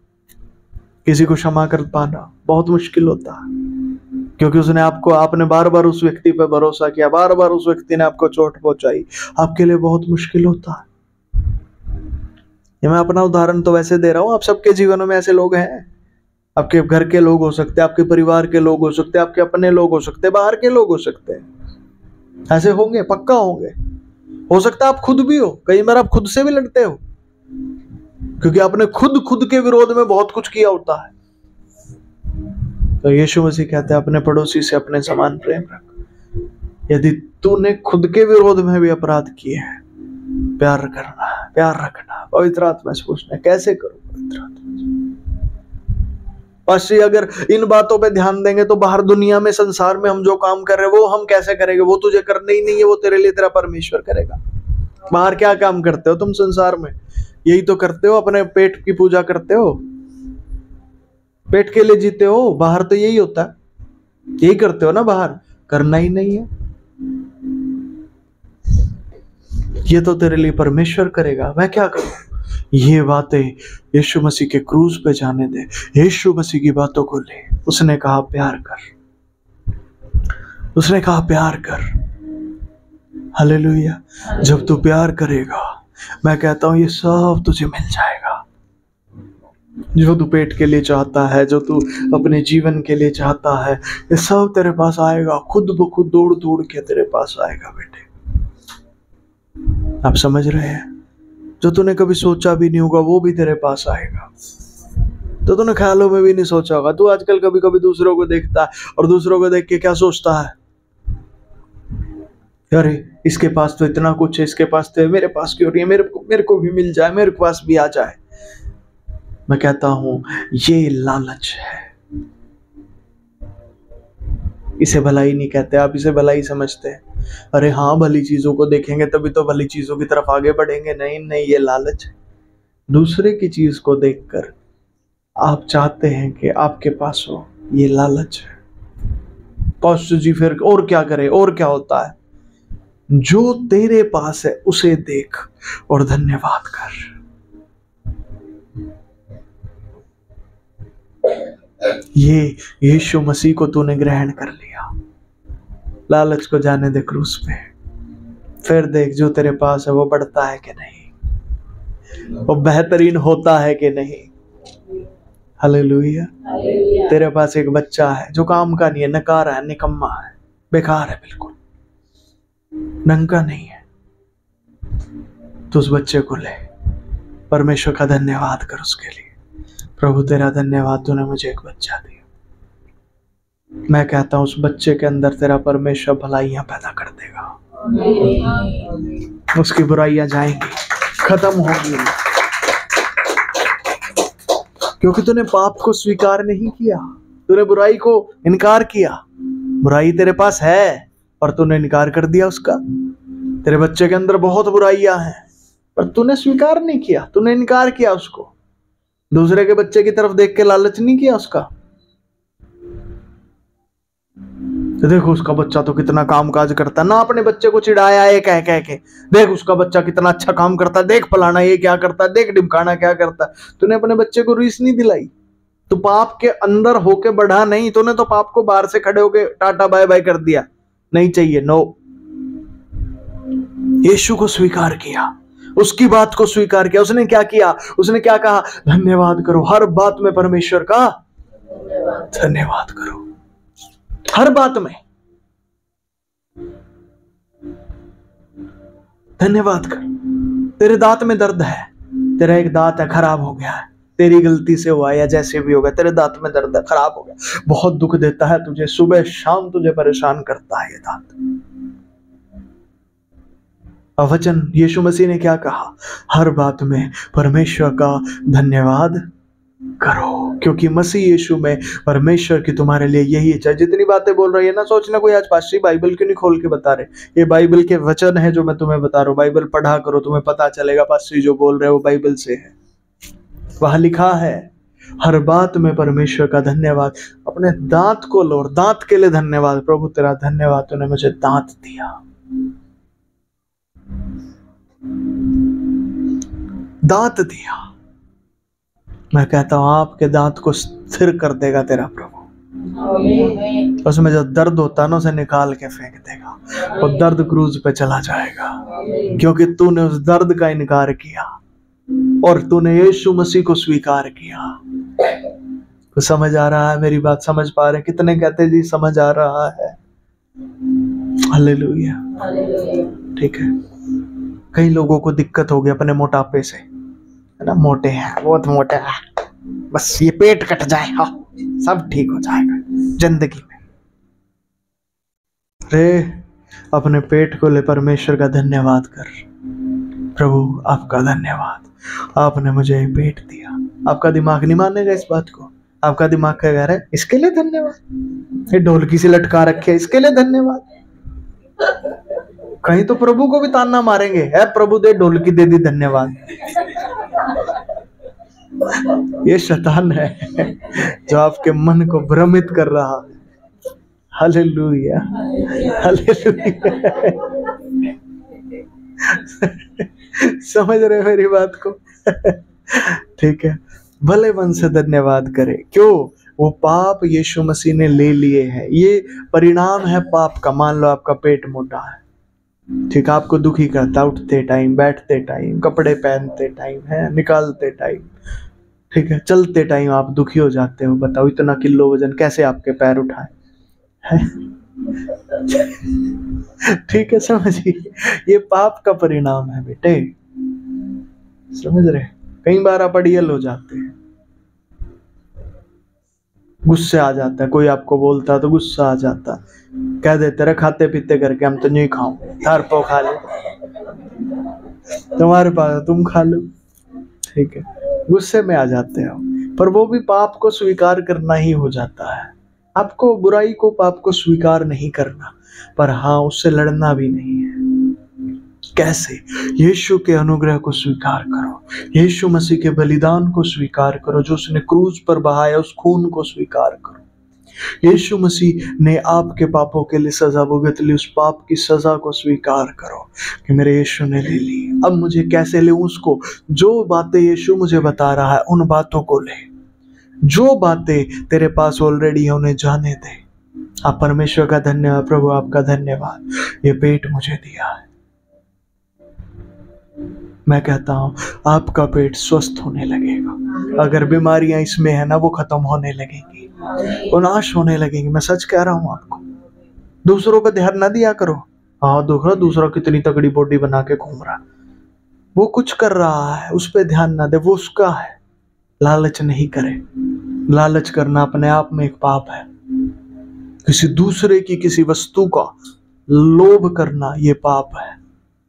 [SPEAKER 2] किसी को क्षमा कर पाना, बहुत मुश्किल होता है, क्योंकि उसने आपने बार बार उस व्यक्ति पे भरोसा किया, बार बार उस व्यक्ति ने आपको चोट पहुंचाई, आपके लिए बहुत मुश्किल होता है। ये मैं अपना उदाहरण तो वैसे दे रहा हूं, आप सबके जीवनों में ऐसे लोग हैं। आपके घर के लोग हो सकते हैं, आपके परिवार के लोग हो सकते हैं, आपके अपने लोग हो सकते हैं, बाहर के लोग हो सकते हैं। ऐसे होंगे, पक्का होंगे। हो सकता है आप खुद भी हो, कई बार आप खुद से भी लड़ते हो, क्योंकि आपने खुद के विरोध में बहुत कुछ किया होता है। तो यीशु मसीह कहते हैं अपने पड़ोसी से अपने समान प्रेम रख। यदि तूने खुद के विरोध में भी अपराध किए हैं, प्यार करना, प्यार रखना। पवित्र आत्मा से पूछना कैसे करूं? पवित्र आत्मा पास्टर, अगर इन बातों पे ध्यान देंगे तो बाहर दुनिया में, संसार में हम जो काम कर रहे हैं वो हम कैसे करेंगे? वो तुझे करना ही नहीं है, वो तेरे लिए तेरा परमेश्वर करेगा। बाहर क्या काम करते हो तुम संसार में? यही तो करते हो, अपने पेट की पूजा करते हो, पेट के लिए जीते हो। बाहर तो यही होता है, यही करते हो ना, बाहर करना ही नहीं है। ये तो तेरे लिए परमेश्वर करेगा, मैं क्या करूं? ये बातें यीशु मसीह के क्रूस पे जाने दे, यीशु मसीह की बातों को ले। उसने कहा प्यार कर, उसने कहा प्यार कर। हालेलुया। जब तू प्यार करेगा, मैं कहता हूं ये सब तुझे मिल जाएगा। जो तू पेट के लिए चाहता है, जो तू अपने जीवन के लिए चाहता है, ये सब तेरे पास आएगा, खुद ब खुद दौड़ दौड़ के तेरे पास आएगा। बेटे आप समझ रहे हैं? जो तूने कभी सोचा भी नहीं होगा वो भी तेरे पास आएगा, तो तूने ख्यालों में भी नहीं सोचा होगा। तू आजकल कभी कभी दूसरों को देखता है और दूसरों को देख के क्या सोचता है? अरे इसके पास तो इतना कुछ है, इसके पास तो है, मेरे पास क्यों नहीं है? मेरे को भी मिल जाए, मेरे पास भी आ जाए। मैं कहता हूं ये लालच है। इसे भलाई नहीं कहते, आप इसे भलाई समझते हैं। अरे हाँ, भली चीजों को देखेंगे तभी तो भली चीजों की तरफ आगे बढ़ेंगे। नहीं नहीं, ये लालच है। दूसरे की चीज को देखकर आप चाहते हैं कि आपके पास हो, ये लालच है। पास्टर जी फिर और क्या करे? और क्या होता है? जो तेरे पास है उसे देख और धन्यवाद कर। ये यीशु मसीह को तूने ग्रहण कर लिया। लालच को जाने दे क्रूस पे, फिर देख जो तेरे पास है वो बढ़ता है कि नहीं, वो बेहतरीन होता है कि नहीं। हालेलुया। तेरे पास एक बच्चा है जो काम का नहीं है, नकारा है, निकम्मा है, बेकार है बिल्कुल। नंगा नहीं है, तो उस बच्चे को ले, परमेश्वर का धन्यवाद कर उसके लिए। प्रभु तेरा धन्यवाद, तूने मुझे एक बच्चा दिया। मैं कहता हूं उस बच्चे के अंदर तेरा परमेश्वर भलाइयां पैदा कर देगा, उसकी बुराइयां जाएंगी, खत्म होंगी, क्योंकि तूने पाप को स्वीकार नहीं किया, तूने बुराई को इनकार किया। बुराई तेरे पास है और तूने इनकार कर दिया उसका। तेरे बच्चे के अंदर बहुत बुराइयां हैं पर तूने स्वीकार नहीं किया, तूने इनकार किया उसको। दूसरे के बच्चे की तरफ देख के लालच नहीं किया उसका। तो देखो उसका बच्चा तो कितना काम काज करता, ना अपने बच्चे को चिढ़ाया है कह कह के, देख उसका बच्चा कितना अच्छा काम करता, देख फलाना ये क्या करता, देख ढिमकाना क्या करता। तूने अपने बच्चे को रीस नहीं दिलाई। तू पाप के अंदर होके बढ़ा नहीं, तूने तो पाप को बाहर से खड़े होके टाटा बाय बाय कर दिया, नहीं चाहिए, नो। यीशु को स्वीकार किया, उसकी बात को स्वीकार किया। उसने क्या किया? उसने क्या कहा? धन्यवाद करो, हर बात में परमेश्वर का धन्यवाद करो, हर बात में धन्यवाद कर। तेरे दांत में दर्द है, तेरा एक दांत है खराब हो गया है, तेरी गलती से हुआ या जैसे भी होगा, तेरे दांत में दर्द है, खराब हो गया, बहुत दुख देता है तुझे, सुबह शाम तुझे परेशान करता है ये दांत। वचन यीशु मसीह ने क्या कहा? हर बात में परमेश्वर का धन्यवाद करो, क्योंकि मसीह यीशु में परमेश्वर की तुम्हारे लिए यही इच्छा है। जितनी बातें बोल रही है ना, सोचना कोई आज पास्टर बाइबल क्यों नहीं खोल के बता रहे। ये बाइबल के वचन है जो मैं तुम्हें बता रहा हूँ। बाइबल पढ़ा करो, तुम्हें पता चलेगा पास्टर जो बोल रहे हो बाइबल से है। वहां लिखा है हर बात में परमेश्वर का धन्यवाद। अपने दांत को लो और दांत के लिए धन्यवाद। प्रभु तेरा धन्यवाद, तूने मुझे दांत दिया। दांत दिया। मैं कहता हूं आपके दांत को स्थिर कर देगा तेरा प्रभु। उसमें जो दर्द होता है ना, उसे निकाल के फेंक देगा और दर्द क्रूज पे चला जाएगा, क्योंकि तूने उस दर्द का इनकार किया और तूने यीशु मसीह को स्वीकार किया। तो समझ आ रहा है मेरी बात? समझ पा रहे? कितने कहते जी समझ आ रहा है? हालेलुया। ठीक है। कई लोगों को दिक्कत हो गई अपने मोटापे से, है ना, मोटे हैं, बहुत मोटे हैं, बस ये पेट कट जाए, हाँ सब ठीक हो जाएगा जिंदगी में। रे अपने पेट को ले, परमेश्वर का धन्यवाद कर। प्रभु आपका धन्यवाद, आपने मुझे ये पेट दिया। आपका दिमाग नहीं मानेगा इस बात को। आपका दिमाग क्या कह रहा है? इसके लिए धन्यवाद। ये ढोलकी से लटका रखे, इसके लिए धन्यवाद। कहीं तो प्रभु को भी ताना मारेंगे, है प्रभु दे ढोलकी दे दी, धन्यवाद। ये शैतान है जो आपके मन को भ्रमित कर रहा है। Hallelujah, hallelujah. समझ रहे मेरी बात को? ठीक है। भले मन से धन्यवाद करे। क्यों? वो पाप यीशु मसीह ने ले लिए हैं। ये परिणाम है पाप का। मान लो आपका पेट मोटा है, ठीक, आपको दुखी करता, उठते टाइम, बैठते टाइम, कपड़े पहनते टाइम, है निकालते टाइम, ठीक है, चलते टाइम आप दुखी हो जाते हो। बताओ इतना किलो वजन कैसे आपके पैर उठाए है? ठीक है, समझिए ये पाप का परिणाम है बेटे, समझ रहे? कई बार आप अड़ियल हो जाते हैं, गुस्से आ जाता है, कोई आपको बोलता है तो गुस्सा आ जाता है, कह देते रहे खाते पीते करके हम तो नहीं खाऊं, थार पो खा ले, तुम्हारे पास तुम खा लो, ठीक है, गुस्से में आ जाते हो। पर वो भी पाप को स्वीकार करना ही हो जाता है। आपको बुराई को, पाप को स्वीकार नहीं करना, पर हाँ उससे लड़ना भी नहीं है। कैसे? यीशु के अनुग्रह को स्वीकार करो, यीशु मसीह के बलिदान को स्वीकार करो, जो उसने क्रूज पर बहाया उस खून को स्वीकार करो। यीशु मसीह ने आपके पापों के लिए सजा भुगत ली, उस पाप की सजा को स्वीकार करो कि मेरे यीशु ने ले ली। अब मुझे कैसे ले उसको? जो बातें यीशु मुझे बता रहा है उन बातों को ले। जो बातें तेरे पास ऑलरेडी है उन्हें जाने दे। आप परमेश्वर का धन्यवाद, प्रभु आपका धन्यवाद, ये पेट मुझे दिया है। मैं कहता हूं आपका पेट स्वस्थ होने लगेगा। अगर बीमारियां इसमें है ना, वो खत्म होने लगेंगी, वो नाश होने लगेंगी। मैं सच कह रहा हूं आपको। दूसरों का ध्यान ना दिया करो, हाँ देख रहा दूसरा कितनी तगड़ी बॉडी बना के घूम रहा, वो कुछ कर रहा है, उस पर ध्यान ना दे, वो उसका है। लालच नहीं करे। लालच करना अपने आप में एक पाप है। किसी दूसरे की किसी वस्तु का लोभ करना ये पाप है,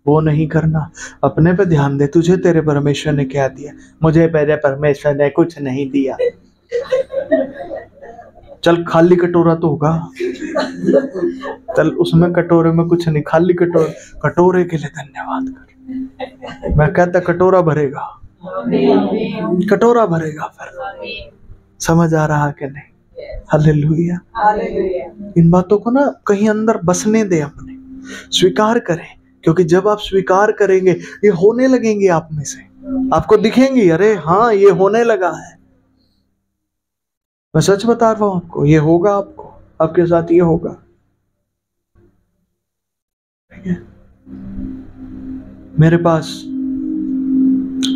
[SPEAKER 2] वो नहीं करना। अपने पे ध्यान दे, तुझे तेरे परमेश्वर ने क्या दिया? मुझे मेरे परमेश्वर ने कुछ नहीं दिया। चल खाली कटोरा तो होगा, चल उसमें कटोरे में कुछ नहीं, खाली कटोरे के लिए धन्यवाद कर। मैं कहता कटोरा भरेगा, कटोरा भरेगा। फिर समझ आ रहा कि नहीं? हालेलुया। इन बातों को ना कहीं अंदर बसने दे, अपने स्वीकार करें, क्योंकि जब आप स्वीकार करेंगे ये होने लगेंगे आप में से, आपको दिखेंगी, अरे हाँ ये होने लगा है। मैं सच बता रहा हूं आपको, ये होगा, आपको आपके साथ ये होगा। ठीक है,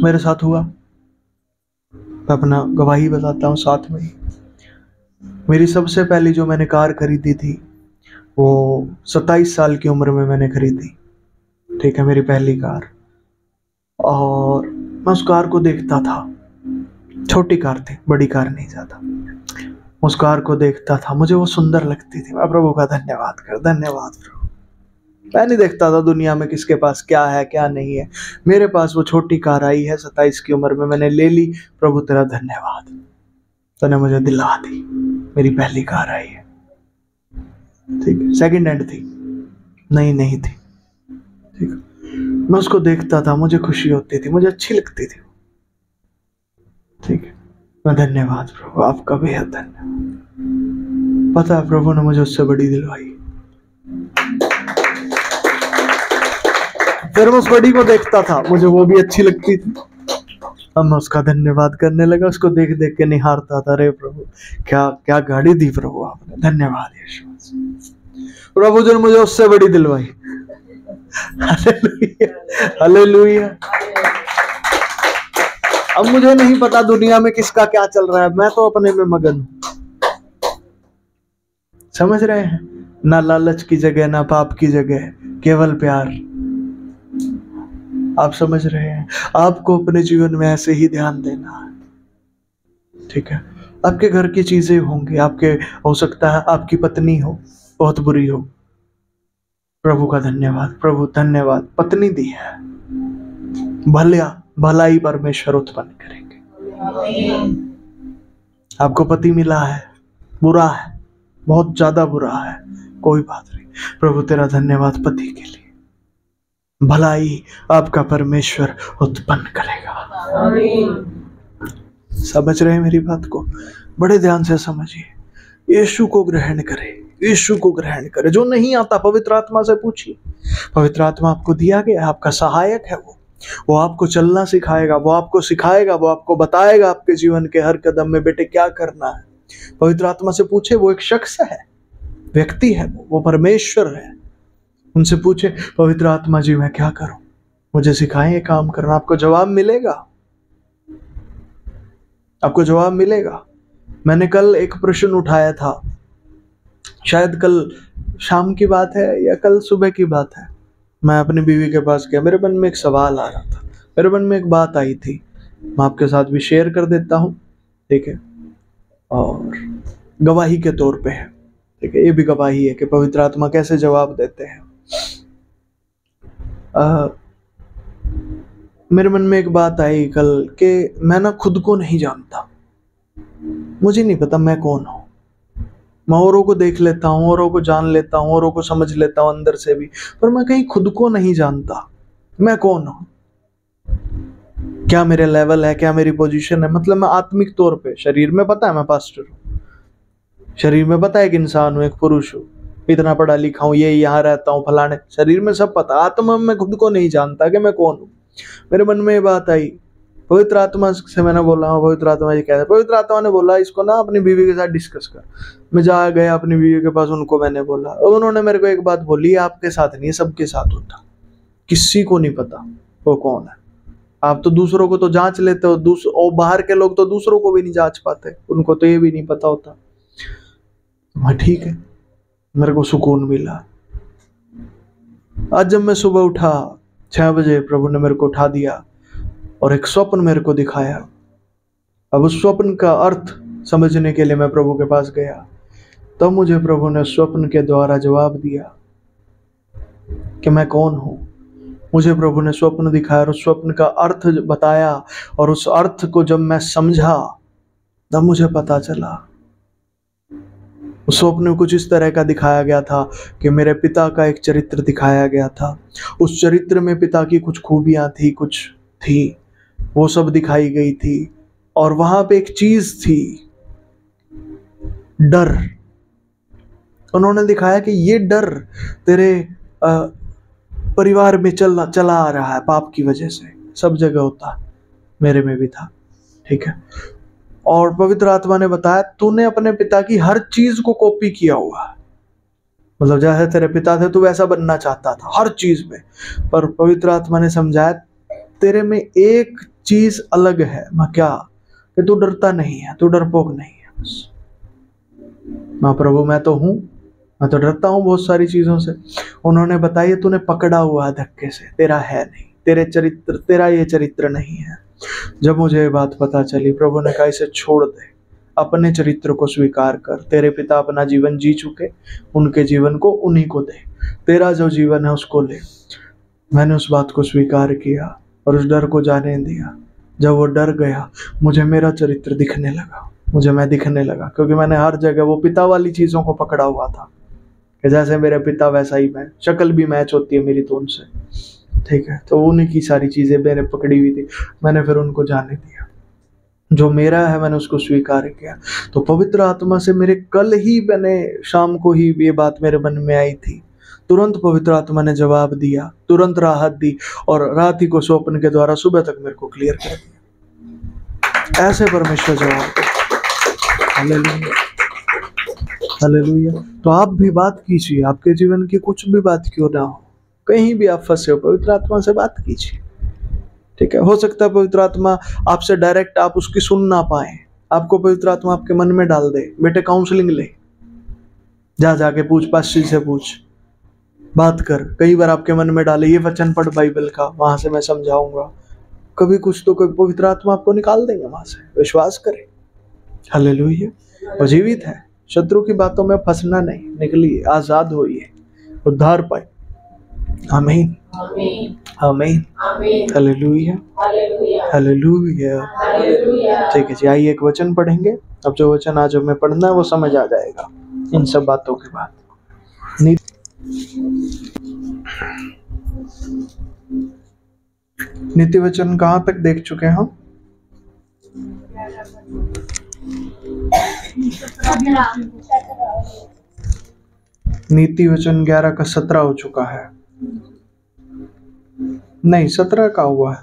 [SPEAKER 2] मेरे साथ हुआ। मैं अपना गवाही बताता हूँ साथ में ही। मेरी सबसे पहली जो मैंने कार खरीदी थी वो 27 साल की उम्र में मैंने खरीदी। ठीक है, मेरी पहली कार। और मैं उस कार को देखता था, छोटी कार थी, बड़ी कार नहीं ज्यादा। उस कार को देखता था, मुझे वो सुंदर लगती थी। मैं प्रभु का धन्यवाद प्रभु। मैं नहीं देखता था दुनिया में किसके पास क्या है क्या नहीं है। मेरे पास वो छोटी कार आई है 27 की उम्र में, मैंने ले ली। प्रभु तेरा धन्यवाद, तूने मुझे दिला दी, मेरी पहली कार आई है। ठीक है, सेकंड हैंड थी, नहीं थी। ठीक है, मैं उसको देखता था, मुझे खुशी होती थी, मुझे अच्छी लगती थी। ठीक है, मैं धन्यवाद प्रभु, आपका बेहद धन्यवाद। पता है प्रभु ने मुझे उससे बड़ी दिलवाई। फिर मैं उस बड़ी को देखता था, मुझे वो भी अच्छी लगती थी। अब मैं उसका धन्यवाद करने लगा, उसको देख देख के निहारता था, अरे प्रभु क्या क्या गाड़ी दी प्रभु आपने, धन्यवाद यीशु। प्रभु जी ने मुझे उससे बड़ी दिलवाई। Hallelujah, hallelujah. अब मुझे नहीं पता दुनिया में किसका क्या चल रहा है, मैं तो अपने में मगन हूं। समझ रहे हैं? ना लालच की जगह, ना पाप की जगह, केवल प्यार। आप समझ रहे हैं? आपको अपने जीवन में ऐसे ही ध्यान देना है। ठीक है, आपके घर की चीजें होंगी, आपके हो सकता है आपकी पत्नी हो, बहुत बुरी हो। प्रभु का धन्यवाद प्रभु, धन्यवाद पत्नी दी है, भलाई परमेश्वर उत्पन्न करेंगे। आपको पति मिला है, बुरा है, बहुत ज्यादा बुरा है, कोई बात नहीं, प्रभु तेरा धन्यवाद पति के लिए, भलाई आपका परमेश्वर उत्पन्न करेगा। समझ रहे हैं मेरी बात को? बड़े ध्यान से समझिए। यीशु को ग्रहण करें, यीशु को ग्रहण करें। जो नहीं आता पवित्र आत्मा से पूछिए, पवित्र आत्मा आपको दिया गया, आपका सहायक है। वो आपको चलना सिखाएगा, वो आपको सिखाएगा, वो आपको बताएगा आपके जीवन के हर कदम में बेटे क्या करना है। पवित्र आत्मा से पूछे, वो एक शख्स है, व्यक्ति है, वो परमेश्वर है। उनसे पूछे, पवित्र आत्मा जी मैं क्या करूं, मुझे सिखाएं ये काम करना। आपको जवाब मिलेगा, आपको जवाब मिलेगा। मैंने कल एक प्रश्न उठाया था, शायद कल शाम की बात है या कल सुबह की बात है। मैं अपनी बीवी के पास गया, मेरे मन में एक सवाल आ रहा था, मेरे मन में एक बात आई थी, मैं आपके साथ भी शेयर कर देता हूँ। ठीक है, और गवाही के तौर पे है। ठीक है, ये भी गवाही है कि पवित्र आत्मा कैसे जवाब देते हैं। मेरे मन में एक बात आई कल कि मैं ना खुद को नहीं जानता, मुझे नहीं पता मैं कौन हूँ। मैं औरों को देख लेता हूँ, औरों को जान लेता हूँ, औरों को समझ लेता हूँ अंदर से भी, पर मैं कहीं खुद को नहीं जानता मैं कौन हूँ, क्या मेरे लेवल है, क्या मेरी पोजीशन है। मतलब मैं आत्मिक तौर पे, शरीर में पता है मैं पास्टर हूँ, शरीर में पता है कि इंसान हूँ, एक पुरुष हूँ, इतना पढ़ा लिखा हूँ, ये यहाँ रहता हूँ, फलाने, शरीर में सब पता। आत्मा में खुद को नहीं जानता कि मैं कौन हूँ। मेरे मन में ये बात आई, पवित्र आत्मा से मैंने बोला, पवित्र आत्मा जी कहते, पवित्र आत्मा ने बोला इसको ना अपनी बीवी के साथ डिस्कस कर। मैं जा गया अपनी बीवी के पास, उनको मैंने बोला, और उन्होंने मेरे को एक बात बोली, आपके साथ नहीं, सबके साथ होता, किसी को नहीं पता वो कौन है। आप तो दूसरों को तो जांच लेते हो, और बाहर के लोग तो दूसरों को भी नहीं जांच पाते, उनको तो ये भी नहीं पता होता। मैं ठीक है, मेरे को सुकून मिला। आज जब मैं सुबह उठा 6 बजे, प्रभु ने मेरे को उठा दिया और एक स्वप्न मेरे को दिखाया। अब उस स्वप्न का अर्थ समझने के लिए मैं प्रभु के पास गया, तब मुझे प्रभु ने स्वप्न के द्वारा जवाब दिया कि मैं कौन हूं। मुझे प्रभु ने स्वप्न दिखाया और उस स्वप्न का अर्थ बताया, और उस अर्थ को जब मैं समझा तब मुझे पता चला। उस स्वप्न में कुछ इस तरह का दिखाया गया था कि मेरे पिता का एक चरित्र दिखाया गया था। उस चरित्र में पिता की कुछ खूबियां थी, कुछ थी, वो सब दिखाई गई थी। और वहां पे एक चीज थी, डर। उन्होंने दिखाया कि ये डर तेरे परिवार में चला आ रहा है पाप की वजह से। सब जगह होता, मेरे में भी था, ठीक है। और पवित्र आत्मा ने बताया तूने अपने पिता की हर चीज को कॉपी किया हुआ है। मतलब जैसे तेरे पिता थे तू वैसा बनना चाहता था हर चीज में, पर पवित्र आत्मा ने समझाया तेरे में एक चीज अलग है। मैं क्या? कि तू डरता नहीं है, तू डरपोक नहीं है। बस मैं प्रभु मैं तो हूं, मैं तो डरता हूं बहुत सारी चीजों से। उन्होंने बताया तूने पकड़ा हुआ है धक्के से, तेरा है नहीं, तेरा ये चरित्र नहीं है। जब मुझे ये बात पता चली, प्रभु ने कहा इसे छोड़ दे, अपने चरित्र को स्वीकार कर। तेरे पिता अपना जीवन जी चुके, उनके जीवन को उन्हीं को दे, तेरा जो जीवन है उसको ले। मैंने उस बात को स्वीकार किया और उस डर को जाने दिया। जब वो डर गया, मुझे मेरा चरित्र दिखने लगा, मुझे मैं दिखने लगा, क्योंकि मैंने हर जगह वो पिता वाली चीजों को पकड़ा हुआ था कि जैसे मेरे पिता वैसा ही मैं, शक्ल भी मैच होती है मेरी तो उनसे, ठीक है। तो उन्हीं की सारी चीजें मैंने पकड़ी हुई थी। मैंने फिर उनको जाने दिया, जो मेरा है मैंने उसको स्वीकार किया। तो पवित्र आत्मा से मेरे कल ही, मैंने शाम को ही ये बात मेरे मन में आई थी, तुरंत पवित्र आत्मा ने जवाब दिया, तुरंत राहत दी, और रात ही को स्वप्न के द्वारा सुबह तक मेरे को क्लियर कर दिया। ऐसे परमेश्वर जवाब दे। Hallelujah, hallelujah. तो आप भी बात कीजिए, आपके जीवन की कुछ भी बात क्यों ना हो, कहीं भी आप फंसे हो, पवित्र आत्मा से बात कीजिए, ठीक है। हो सकता है पवित्र आत्मा आपसे डायरेक्ट आप उसकी सुन ना पाए, आपको पवित्र आत्मा आपके मन में डाल दे, बेटे काउंसलिंग ले, जाके पूछ, पास्टर से पूछ, बात कर। कई बार आपके मन में डाले ये वचन पढ़ बाइबल का, वहां से मैं समझाऊंगा। कभी कुछ तो कोई पवित्र आत्मा आपको निकाल देंगे वहां से, विश्वास करें। हालेलुया। वो जीवित है, शत्रु की बातों में फंसना नहीं, निकलिए, आजाद होइए, उद्धार पाए। आमीन, आमीन, हालेलुया, हालेलुया। ठीक है जी, आइए एक वचन पढ़ेंगे। अब जो वचन आज हमें पढ़ना है वो समझ आ जाएगा इन सब बातों के बाद। नीति वचन कहाँ तक देख चुके हैं हम? नीति वचन 11 का 17 हो चुका है। नहीं, 17 का हुआ है।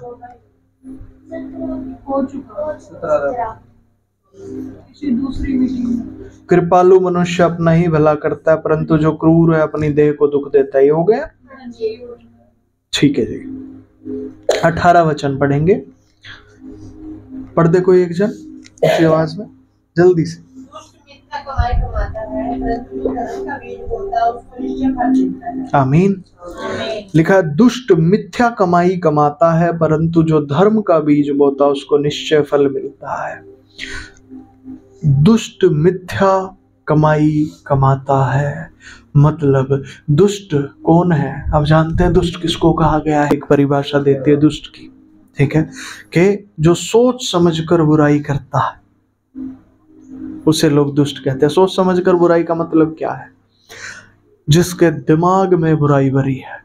[SPEAKER 2] कृपालु मनुष्य अपना ही भला करता है, परंतु जो क्रूर है अपनी देह को दुख देता है। ये हो गया, ठीक है जी। 18 वचन पढ़ेंगे। पढ़ दे कोई एक जन अच्छी आवाज में, जल्दी से। आमीन। लिखा है दुष्ट मिथ्या कमाई कमाता है, परंतु जो धर्म का बीज बोता उसको निश्चय फल मिलता है। दुष्ट मिथ्या कमाई कमाता है, मतलब दुष्ट कौन है? आप जानते हैं दुष्ट किसको कहा गया है? एक परिभाषा देती है दुष्ट की, ठीक है, कि जो सोच समझकर बुराई करता है उसे लोग दुष्ट कहते हैं। सोच समझकर बुराई का मतलब क्या है? जिसके दिमाग में बुराई भरी है,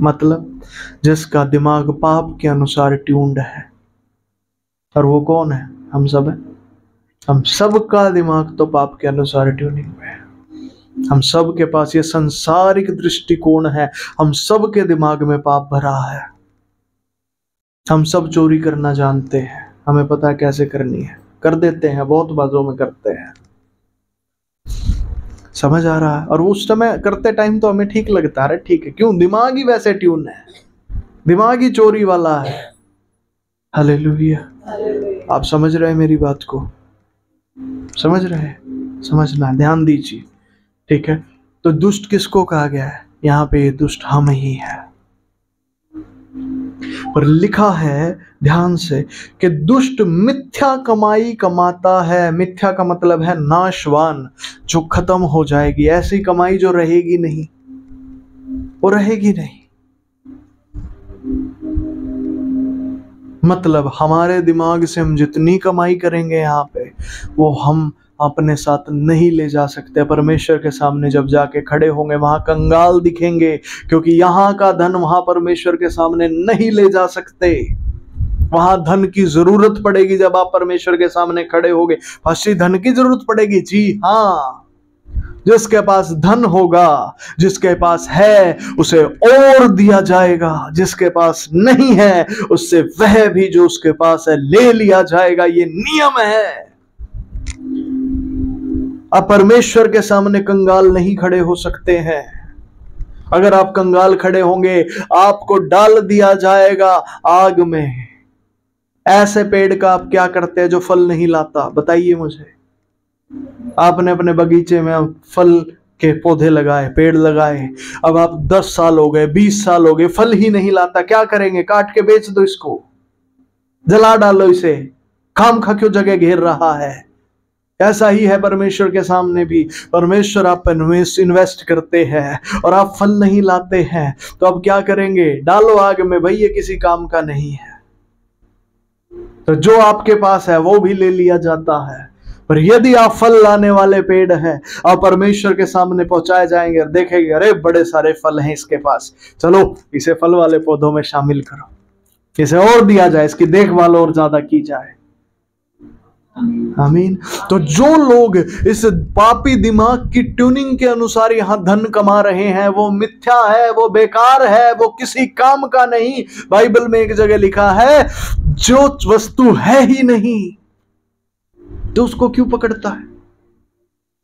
[SPEAKER 2] मतलब जिसका दिमाग पाप के अनुसार ट्यून्ड है। और वो कौन है? हम सब है। हम सब का दिमाग तो पाप के अनुसार ट्यूनिंग में है। हम सब के पास ये संसारिक दृष्टिकोण है, हम सब के दिमाग में पाप भरा है। हम सब चोरी करना जानते हैं, हमें पता है कैसे करनी है, कर देते हैं, बहुत बातों में करते हैं। समझ आ रहा है? और उस समय करते टाइम तो हमें ठीक लगता है, ठीक है, क्यों? दिमाग ही वैसे ट्यून है, दिमाग ही चोरी वाला है। हालेलुया। आप समझ रहे हैं मेरी बात को? समझ रहे हैं? समझना, ध्यान दीजिए, ठीक है। तो दुष्ट किसको कहा गया है? यहाँ पे दुष्ट हम ही है। पर लिखा है ध्यान से कि दुष्ट मिथ्या कमाई कमाता है। मिथ्या का मतलब है नाशवान, जो खत्म हो जाएगी। ऐसी कमाई जो रहेगी नहीं, वो रहेगी नहीं। मतलब हमारे दिमाग से हम जितनी कमाई करेंगे यहाँ पे, वो हम अपने साथ नहीं ले जा सकते। परमेश्वर के सामने जब जाके खड़े होंगे वहां कंगाल दिखेंगे, क्योंकि यहाँ का धन वहां परमेश्वर के सामने नहीं ले जा सकते। वहां धन की जरूरत पड़ेगी। जब आप परमेश्वर के सामने खड़े होगे, फर्स्ट धन की जरूरत पड़ेगी। जी हाँ, जिसके पास धन होगा, जिसके पास है, उसे और दिया जाएगा। जिसके पास नहीं है, उससे वह भी जो उसके पास है ले लिया जाएगा। ये नियम है। आप परमेश्वर के सामने कंगाल नहीं खड़े हो सकते हैं। अगर आप कंगाल खड़े होंगे, आपको डाल दिया जाएगा आग में। ऐसे पेड़ का आप क्या करते हैं जो फल नहीं लाता? बताइए मुझे। आपने अपने बगीचे में फल के पौधे लगाए, पेड़ लगाए, अब आप 10 साल हो गए, 20 साल हो गए, फल ही नहीं लाता। क्या करेंगे? काट के बेच दो इसको, जला डालो इसे, खाम खा क्यों जगह घेर रहा है। ऐसा ही है परमेश्वर के सामने भी। परमेश्वर आप पर इन्वेस्ट करते हैं और आप फल नहीं लाते हैं, तो अब क्या करेंगे? डालो आग में, भाई ये किसी काम का नहीं है। तो जो आपके पास है वो भी ले लिया जाता है। पर यदि आप फल लाने वाले पेड़ हैं, आप परमेश्वर के सामने पहुंचाए जाएंगे और देखेंगे अरे बड़े सारे फल हैं इसके पास, चलो इसे फल वाले पौधों में शामिल करो, इसे और दिया जाए, इसकी देखभाल और ज्यादा की जाए। आमीन। तो जो लोग इस पापी दिमाग की ट्यूनिंग के अनुसार यहां धन कमा रहे हैं, वो मिथ्या है, वो बेकार है, वो किसी काम का नहीं। बाइबल में एक जगह लिखा है, जो वस्तु है ही नहीं तो उसको क्यों पकड़ता है?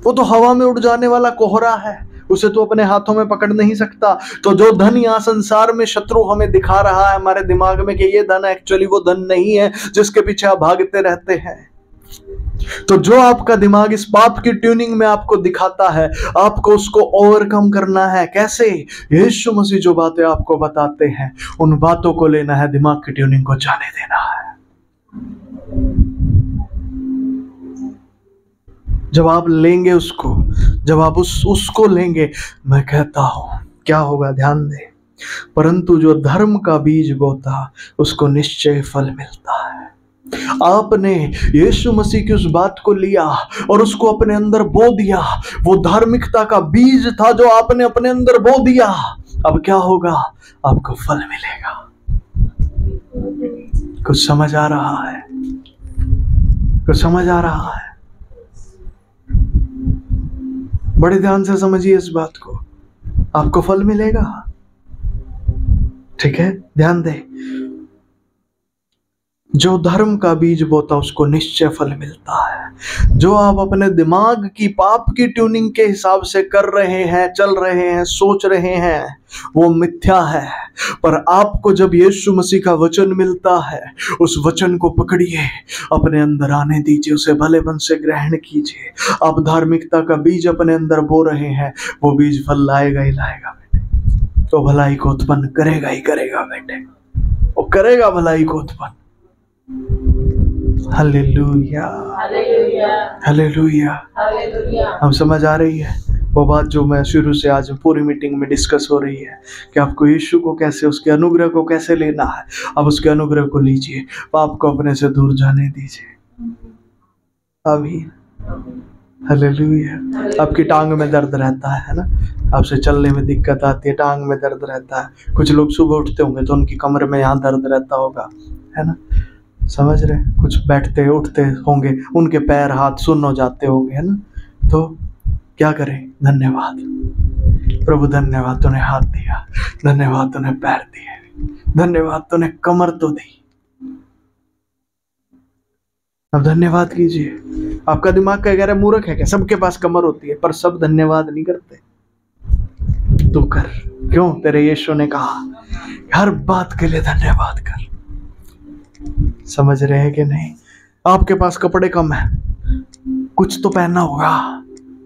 [SPEAKER 2] वो तो हवा में उड़ जाने वाला कोहरा है, उसे तो अपने हाथों में पकड़ नहीं सकता। तो जो धन यहाँ संसार में शत्रु हमें दिखा रहा है हमारे दिमाग में कि ये धन एक्चुअली वो धन नहीं है जिसके पीछे आप भागते रहते हैं। तो जो आपका दिमाग इस पाप की ट्यूनिंग में आपको दिखाता है, आपको उसको ओवरकम करना है। कैसे? यीशु मसीह जो बातें आपको बताते हैं, उन बातों को लेना है, दिमाग की ट्यूनिंग को जाने देना है। जब आप लेंगे उसको, जब आप उसको लेंगे, मैं कहता हूं क्या होगा? ध्यान दें। परंतु जो धर्म का बीज बोता, उसको निश्चय फल मिलता है। आपने यीशु मसीह की उस बात को लिया और उसको अपने अंदर बो दिया। वो धार्मिकता का बीज था जो आपने अपने अंदर बो दिया। अब क्या होगा? आपको फल मिलेगा। कुछ समझ आ रहा है? कुछ समझ आ रहा है? बड़े ध्यान से समझिए इस बात को, आपको फल मिलेगा। ठीक है, ध्यान दे। जो धर्म का बीज बोता उसको निश्चय फल मिलता है। जो आप अपने दिमाग की पाप की ट्यूनिंग के हिसाब से कर रहे हैं, चल रहे हैं, सोच रहे हैं, वो मिथ्या है। पर आपको जब यीशु मसीह का वचन मिलता है, उस वचन को पकड़िए, अपने अंदर आने दीजिए, उसे भलेपन से ग्रहण कीजिए। आप धार्मिकता का बीज अपने अंदर बो रहे हैं, वो बीज फल लाएगा ही लाएगा बेटे। तो भलाई को उत्पन्न करेगा ही करेगा बेटे, वो करेगा भलाई को उत्पन्न। Hallelujah, hallelujah, hallelujah. हम समझ आ रही है वो बात जो मैं शुरू से आज पूरी मीटिंग में डिस्कस हो रही है कि आपको यीशु को कैसे, उसके अनुग्रह को कैसे लेना है। अब उसके अनुग्रह को लीजिए, पाप को अपने से दूर जाने दीजिए। आमीन, हालेलुया। आपकी टांग में दर्द रहता है ना, आपसे चलने में दिक्कत आती है, टांग में दर्द रहता है। कुछ लोग सुबह उठते होंगे तो उनकी कमर में यहाँ दर्द रहता होगा, है ना, समझ रहे? कुछ बैठते उठते होंगे, उनके पैर हाथ सुन्न हो जाते होंगे, है ना। तो क्या करें? धन्यवाद प्रभु, धन्यवाद तूने हाथ दिया, धन्यवाद तूने पैर दिए, धन्यवाद तूने कमर तो दी। अब धन्यवाद कीजिए। आपका दिमाग क्या कह रहा है? मूर्ख है क्या? सबके पास कमर होती है, पर सब धन्यवाद नहीं करते। तू कर। क्यों? तेरे यीशु ने कहा हर बात के लिए धन्यवाद कर। समझ रहे हैं कि नहीं? आपके पास कपड़े कम है, कुछ तो पहनना होगा,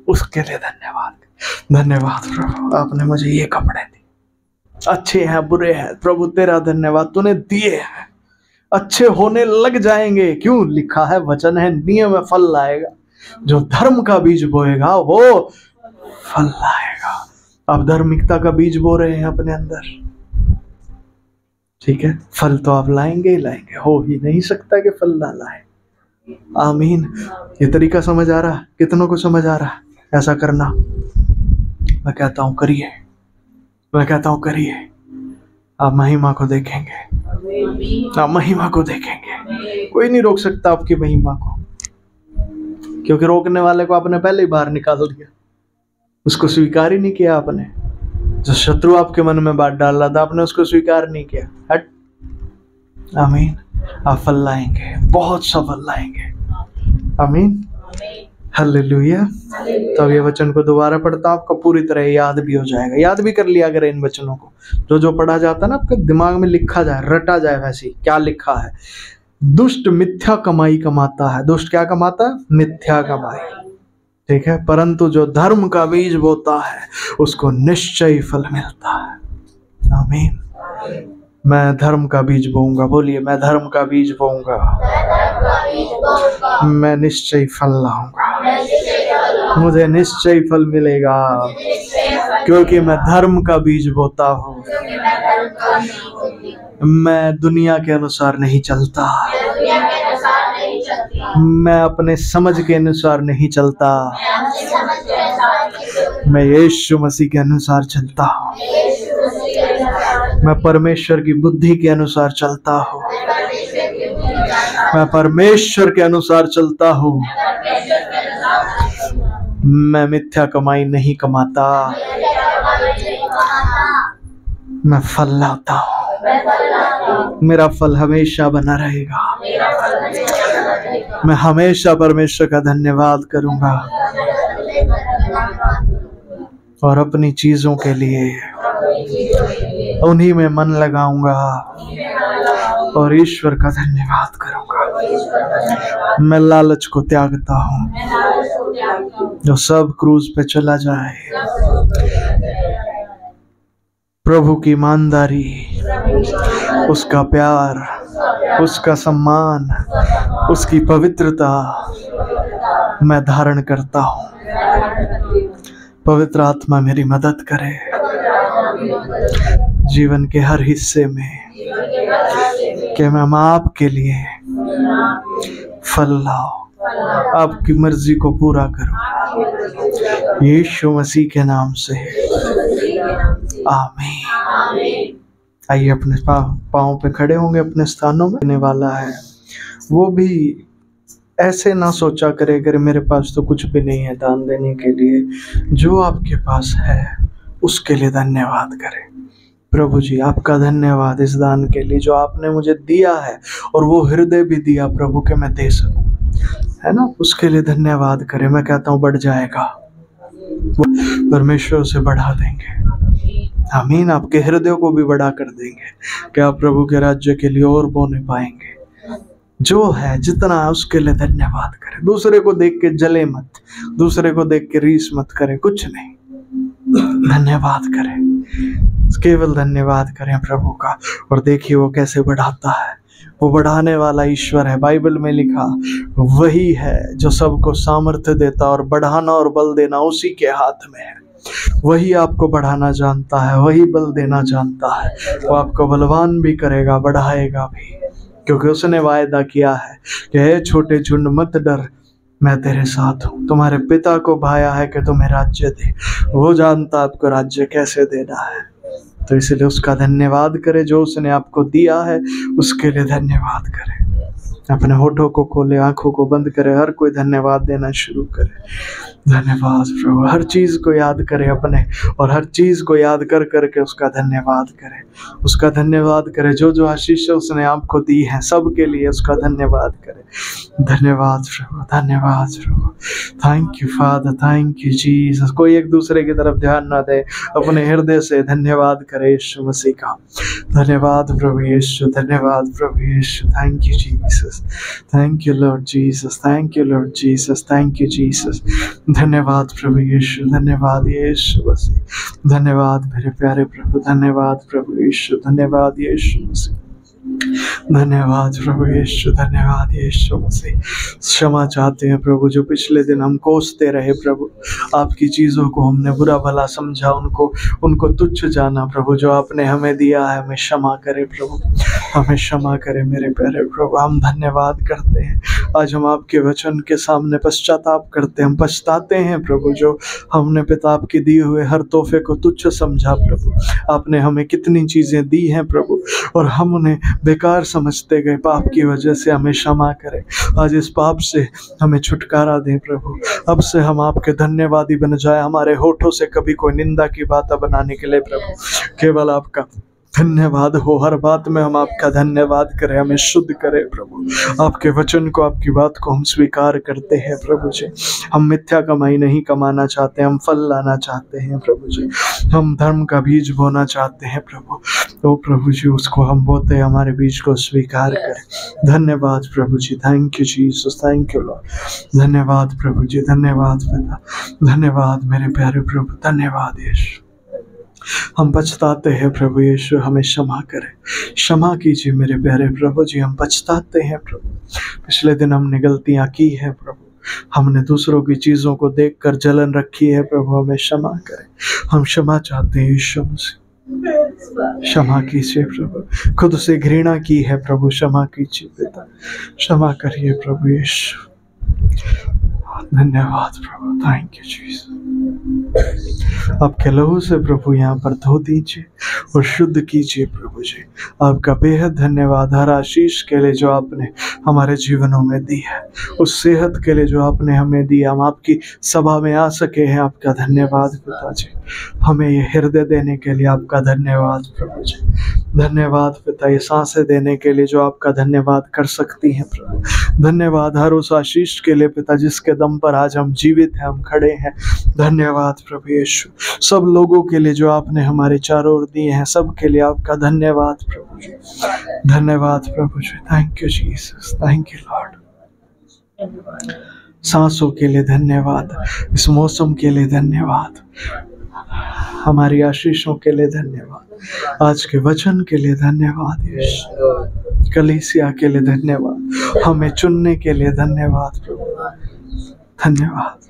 [SPEAKER 2] उसके लिए धन्यवाद। धन्यवाद प्रभु, आपने मुझे ये कपड़े दिए, अच्छे हैं बुरे हैं प्रभु तेरा धन्यवाद, तूने दिए हैं, अच्छे होने लग जाएंगे। क्यों? लिखा है, वचन है, नियम में फल लाएगा, जो धर्म का बीज बोएगा वो फल लाएगा। आप धार्मिकता का बीज बो रहे हैं अपने अंदर, ठीक है, फल तो आप लाएंगे ही लाएंगे, हो ही नहीं सकता कि फल ना लाए। आमीन। ये तरीका समझ आ रहा? कितनों को समझ आ रहा ऐसा करना? मैं कहता हूं करिए, मैं कहता हूं करिए, आप महिमा को देखेंगे, आप महिमा को देखेंगे। कोई नहीं रोक सकता आपकी महिमा को, क्योंकि रोकने वाले को आपने पहले ही बाहर निकाल दिया, उसको स्वीकार ही नहीं किया आपने। जो शत्रु आपके मन में बात डाल रहा था, आपने उसको स्वीकार नहीं किया। हट। आमीन। आप फल लाएंगे, बहुत सा फल लाएंगे। आमीन। हालेलुया। तो अब ये वचन को दोबारा पढ़ता हूं, आपको पूरी तरह याद भी हो जाएगा। याद भी कर लिया अगर इन वचनों को, जो जो पढ़ा जाता है ना आपके दिमाग में लिखा जाए, रटा जाए। वैसे क्या लिखा है? दुष्ट मिथ्या कमाई कमाता है। दुष्ट क्या कमाता है? मिथ्या कमाई, ठीक है। परंतु जो धर्म का बीज बोता है उसको निश्चय फल मिलता है। आमीन। मैं धर्म का बीज बोऊंगा। बोलिए, मैं धर्म का बीज बोऊंगा, मैं निश्चय फल लाऊंगा, मुझे निश्चय फल मिलेगा, क्योंकि मैं धर्म का बीज बोता हूँ। मैं दुनिया के अनुसार नहीं चलता, मैं अपने समझ के अनुसार नहीं चलता, मैं यीशु मसीह के अनुसार चलता हूँ। मैं परमेश्वर की बुद्धि के अनुसार चलता हूँ, मैं परमेश्वर के अनुसार चलता हूँ। मैं मिथ्या कमाई नहीं कमाता, मैं फल लाता हूँ। मेरा फल हमेशा बना रहेगा। मैं हमेशा परमेश्वर का धन्यवाद करूंगा और अपनी चीजों के लिए उन्हीं में मन लगाऊंगा और ईश्वर का धन्यवाद करूंगा। मैं लालच को त्यागता हूँ, जो सब क्रूज पे चला जाए। प्रभु की ईमानदारी, उसका प्यार, उसका सम्मान, उसकी पवित्रता मैं धारण करता हूँ। पवित्र आत्मा मेरी मदद करे जीवन के हर हिस्से में, कि मैं आपके लिए फल लाऊं, आपकी मर्जी को पूरा करूं। यीशु मसीह के नाम से आमीन। आइए अपने पाँव पे खड़े होंगे अपने स्थानों में। देने वाला है वो भी ऐसे ना सोचा करे अगर मेरे पास तो कुछ भी नहीं है दान देने के लिए। जो आपके पास है उसके लिए धन्यवाद करें। प्रभु जी आपका धन्यवाद इस दान के लिए जो आपने मुझे दिया है, और वो हृदय भी दिया प्रभु के मैं दे सकूं, है ना, उसके लिए धन्यवाद करें। मैं कहता हूँ बढ़ जाएगा, परमेश्वर से बढ़ा देंगे। आमीन। आपके हृदय को भी बड़ा कर देंगे कि आप प्रभु के राज्य के लिए और बोने पाएंगे। जो है जितना है उसके लिए धन्यवाद करें। दूसरे को देख के जले मत, दूसरे को देख के रीस मत करें, कुछ नहीं, धन्यवाद करें, केवल धन्यवाद करें प्रभु का। और देखिए वो कैसे बढ़ाता है। वो बढ़ाने वाला ईश्वर है। बाइबल में लिखा वही है जो सबको सामर्थ्य देता, और बढ़ाना और बल देना उसी के हाथ में है। वही आपको बढ़ाना जानता है, वही बल देना जानता है। वो आपको बलवान भी करेगा, बढ़ाएगा भी, क्योंकि उसने वायदा किया है कि हे छोटे झुंड मत डर, मैं तेरे साथ हूँ। तुम्हारे पिता को भाया है कि तुम्हें राज्य दे, वो जानता आपको राज्य कैसे देना है। तो इसलिए उसका धन्यवाद करें। जो उसने आपको दिया है उसके लिए धन्यवाद करें। अपने होठों को खोले, आंखों को बंद करें, हर कोई धन्यवाद देना शुरू करे। धन्यवाद प्रभु। हर चीज को याद करें अपने, और हर चीज को याद कर करके उसका धन्यवाद करें, उसका धन्यवाद करें। जो जो आशीष उसने आपको दी है सबके लिए उसका धन्यवाद करें। धन्यवाद प्रभु, धन्यवाद प्रभु। Thank you father, thank you Jesus. कोई एक दूसरे की तरफ ध्यान ना दे, अपने हृदय से धन्यवाद करे यीशु मसीह का। धन्यवाद प्रभु यीशु, धन्यवाद प्रभु यीशु। Thank you Jesus, thank you Lord Jesus, thank you Lord Jesus, thank you Jesus. धन्यवाद प्रभु यीशु, धन्यवाद यीशु मसीह, धन्यवाद मेरे प्यारे प्रभु, धन्यवाद प्रभु यीशु, धन्यवाद यीशु मसीह, धन्यवाद प्रभु यीशु, धन्यवाद यीशु मसीह। क्षमा चाहते हैं प्रभु, जो पिछले दिन हम कोसते रहे प्रभु, आपकी चीज़ों को हमने बुरा भला समझा, उनको तुच्छ जाना प्रभु, जो आपने हमें दिया है हमें क्षमा करे प्रभु, हमें क्षमा करे मेरे प्यारे प्रभु। हम धन्यवाद करते हैं, आज हम आपके वचन के सामने पश्चाताप करते हैं, हम पछताते हैं प्रभु, जो हमने पिता आपके दिए हुए हर तोहफे को तुच्छ समझा प्रभु। आपने हमें कितनी चीज़ें दी हैं प्रभु, और हम उन्हें बेकार समझते गए, पाप की वजह से हमें क्षमा करें। आज इस पाप से हमें छुटकारा दें प्रभु, अब से हम आपके धन्यवादी बन जाए, हमारे होठों से कभी कोई निंदा की बात बनाने के लिए प्रभु, केवल आपका धन्यवाद हो, हर बात में हम आपका धन्यवाद करें, हमें शुद्ध करें प्रभु। आपके वचन को, आपकी बात को हम स्वीकार करते हैं प्रभु जी। हम मिथ्या कमाई नहीं कमाना चाहते, हम फल लाना चाहते हैं प्रभु जी। हम धर्म का बीज बोना चाहते हैं प्रभु, तो प्रभु जी उसको हम बोते, हमारे बीज को स्वीकार करें। धन्यवाद प्रभु जी, thank you Jesus, thank you Lord. धन्यवाद प्रभु जी, धन्यवाद पिता, धन्यवाद मेरे प्यारे प्रभु, धन्यवाद यीशु। हम पछताते हैं प्रभु यीशु, हमें क्षमा करें, क्षमा कीजिए मेरे प्यारे प्रभु जी। हम पछताते हैं प्रभु, पिछले दिन हमने गलतियां की है प्रभु, हमने दूसरों की चीज़ों को देखकर जलन रखी है प्रभु, हमें क्षमा करें। हम क्षमा चाहते हैं यीशु मसीह, क्षमा कीजिए प्रभु। खुद से घृणा की है प्रभु, क्षमा कीजिए पिता, क्षमा करिए प्रभु यीशु। धन्यवाद प्रभु, थैंक यू जीसस। आपके लहू से प्रभु यहाँ पर धो दीजिए और शुद्ध कीजिए प्रभु जी। आपका बेहद धन्यवाद हर आशीष के लिए जो आपने हमारे जीवनों में दी है, उस सेहत के लिए जो आपने हमें दी, हम आपकी सभा में आ सके हैं, आपका धन्यवाद पिताजी। हमें ये हृदय देने के लिए आपका धन्यवाद प्रभु जी। धन्यवाद पिता, ये सांसें देने के लिए जो आपका धन्यवाद कर सकती हैं प्रभु। धन्यवाद हर उस आशीष के लिए पिता, जिसके दम पर आज हम जीवित हैं, हम खड़े हैं। धन्यवाद प्रभु यीशु। सब लोगों के लिए जो आपने हमारे चारों ओर दिए हैं, सब के लिए आपका धन्यवाद प्रभु जी। धन्यवाद प्रभु जी, thank you Jesus, thank you Lord. सांसों के लिए धन्यवाद, इस मौसम के लिए धन्यवाद, हमारी आशीषों के लिए धन्यवाद, आज के वचन के लिए धन्यवाद यीशु, कलीसिया के लिए धन्यवाद, हमें चुनने के लिए धन्यवाद प्रभु, धन्यवाद।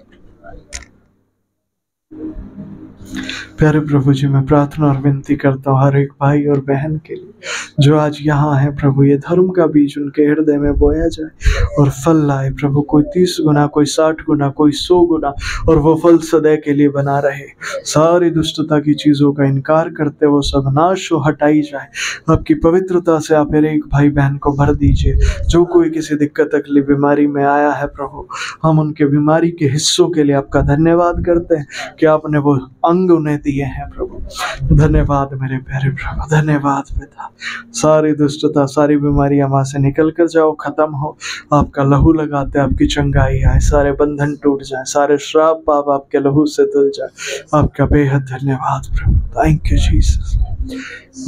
[SPEAKER 2] प्यारे प्रभु जी, मैं प्रार्थना और विनती करता हूँ हर एक भाई और बहन के लिए जो आज यहाँ है प्रभु, ये धर्म का बीज उनके हृदय में बोया जाए और फल लाए प्रभु, कोई 30 गुना, कोई 60 गुना, कोई 100 गुना, और वो फल सदैव के लिए बना रहे। सारी दुष्टता की चीज़ों का इनकार करते वो सब नाश हो, हटाई जाए। आपकी पवित्रता से आप हर एक भाई बहन को भर दीजिए। जो कोई किसी दिक्कत तकलीफ बीमारी में आया है प्रभु, हम उनके बीमारी के हिस्सों के लिए आपका धन्यवाद करते हैं कि आपने वो अंग उन्हें दिए हैं प्रभु। धन्यवाद मेरे प्यारे प्रभु, धन्यवाद पिता। सारी दुष्टता, सारी बीमारियां वहां से निकल कर जाओ, खत्म हो। आपका लहू लगाते आपकी चंगाई आए, सारे बंधन टूट जाए, सारे श्राप पाप आपके लहू से धुल जाए। आपका बेहद धन्यवाद प्रभु, थैंक यू जीसस।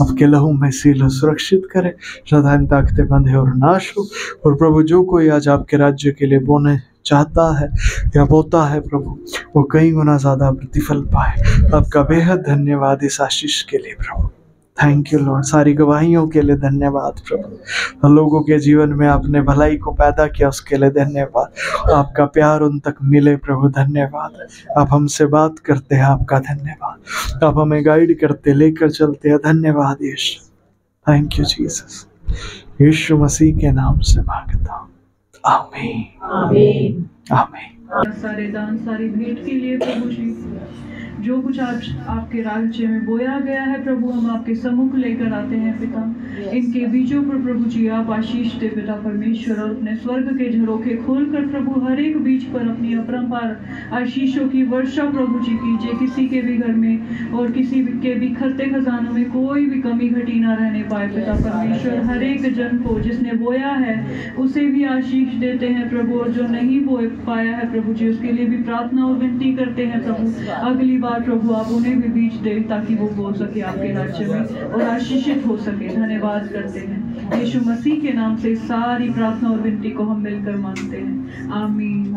[SPEAKER 2] आपके लहू में सील सुरक्षित करे, शैतान ताकतें बंधे और नाश हो। और प्रभु, जो कोई आज आपके राज्य के लिए बोने चाहता है या बोता है प्रभु, वो कई गुना ज्यादा प्रतिफल पाए। आपका बेहद धन्यवाद इस आशीष के लिए प्रभु, थैंक यू लॉर्ड। सारी गवाहियों के लिए धन्यवाद प्रभु, लोगों के जीवन में आपने भलाई को पैदा किया उसके लिए धन्यवाद। आपका प्यार उन तक मिले प्रभु, धन्यवाद। आप हमसे बात करते हैं, आपका धन्यवाद। आप हमें गाइड करते, लेकर चलते हैं, धन्यवाद यीशु, थैंक यू जीसस। यीशु मसीह के नाम से मांगता हूँ, आमीन आमीन आमीन।
[SPEAKER 5] सारे दान, सारी भेंट के लिए प्रभु जी, जो कुछ आज आपके राज्य में बोया गया है प्रभु, हम आपके सम्मुख लेकर आते हैं पिता। इनके बीजों पर प्रभु जी आप आशीष दे पिता परमेश्वर, और अपने स्वर्ग के झरोखे खोलकर प्रभु हर एक बीज पर अपनी अपरंपार आशीषों की वर्षा प्रभु जी कीजिए। किसी के भी घर में और किसी के भी खर्ते खजानों में कोई भी कमी घटी ना रहने पाए पिता परमेश्वर। हर एक जन को जिसने बोया है उसे भी आशीष देते हैं प्रभु, और जो नहीं बो पाया है प्रभु जी, उसके लिए भी प्रार्थना और विनती करते हैं प्रभु। अगली बार प्रभु आप उन्हें भी बीज दे ताकि वो बो सके आपके राज्य में और आशीषित हो सके। धन्यवाद करते हैं यीशु मसीह के नाम से। सारी प्रार्थना और विनती को हम मिलकर मांगते हैं, आमीन।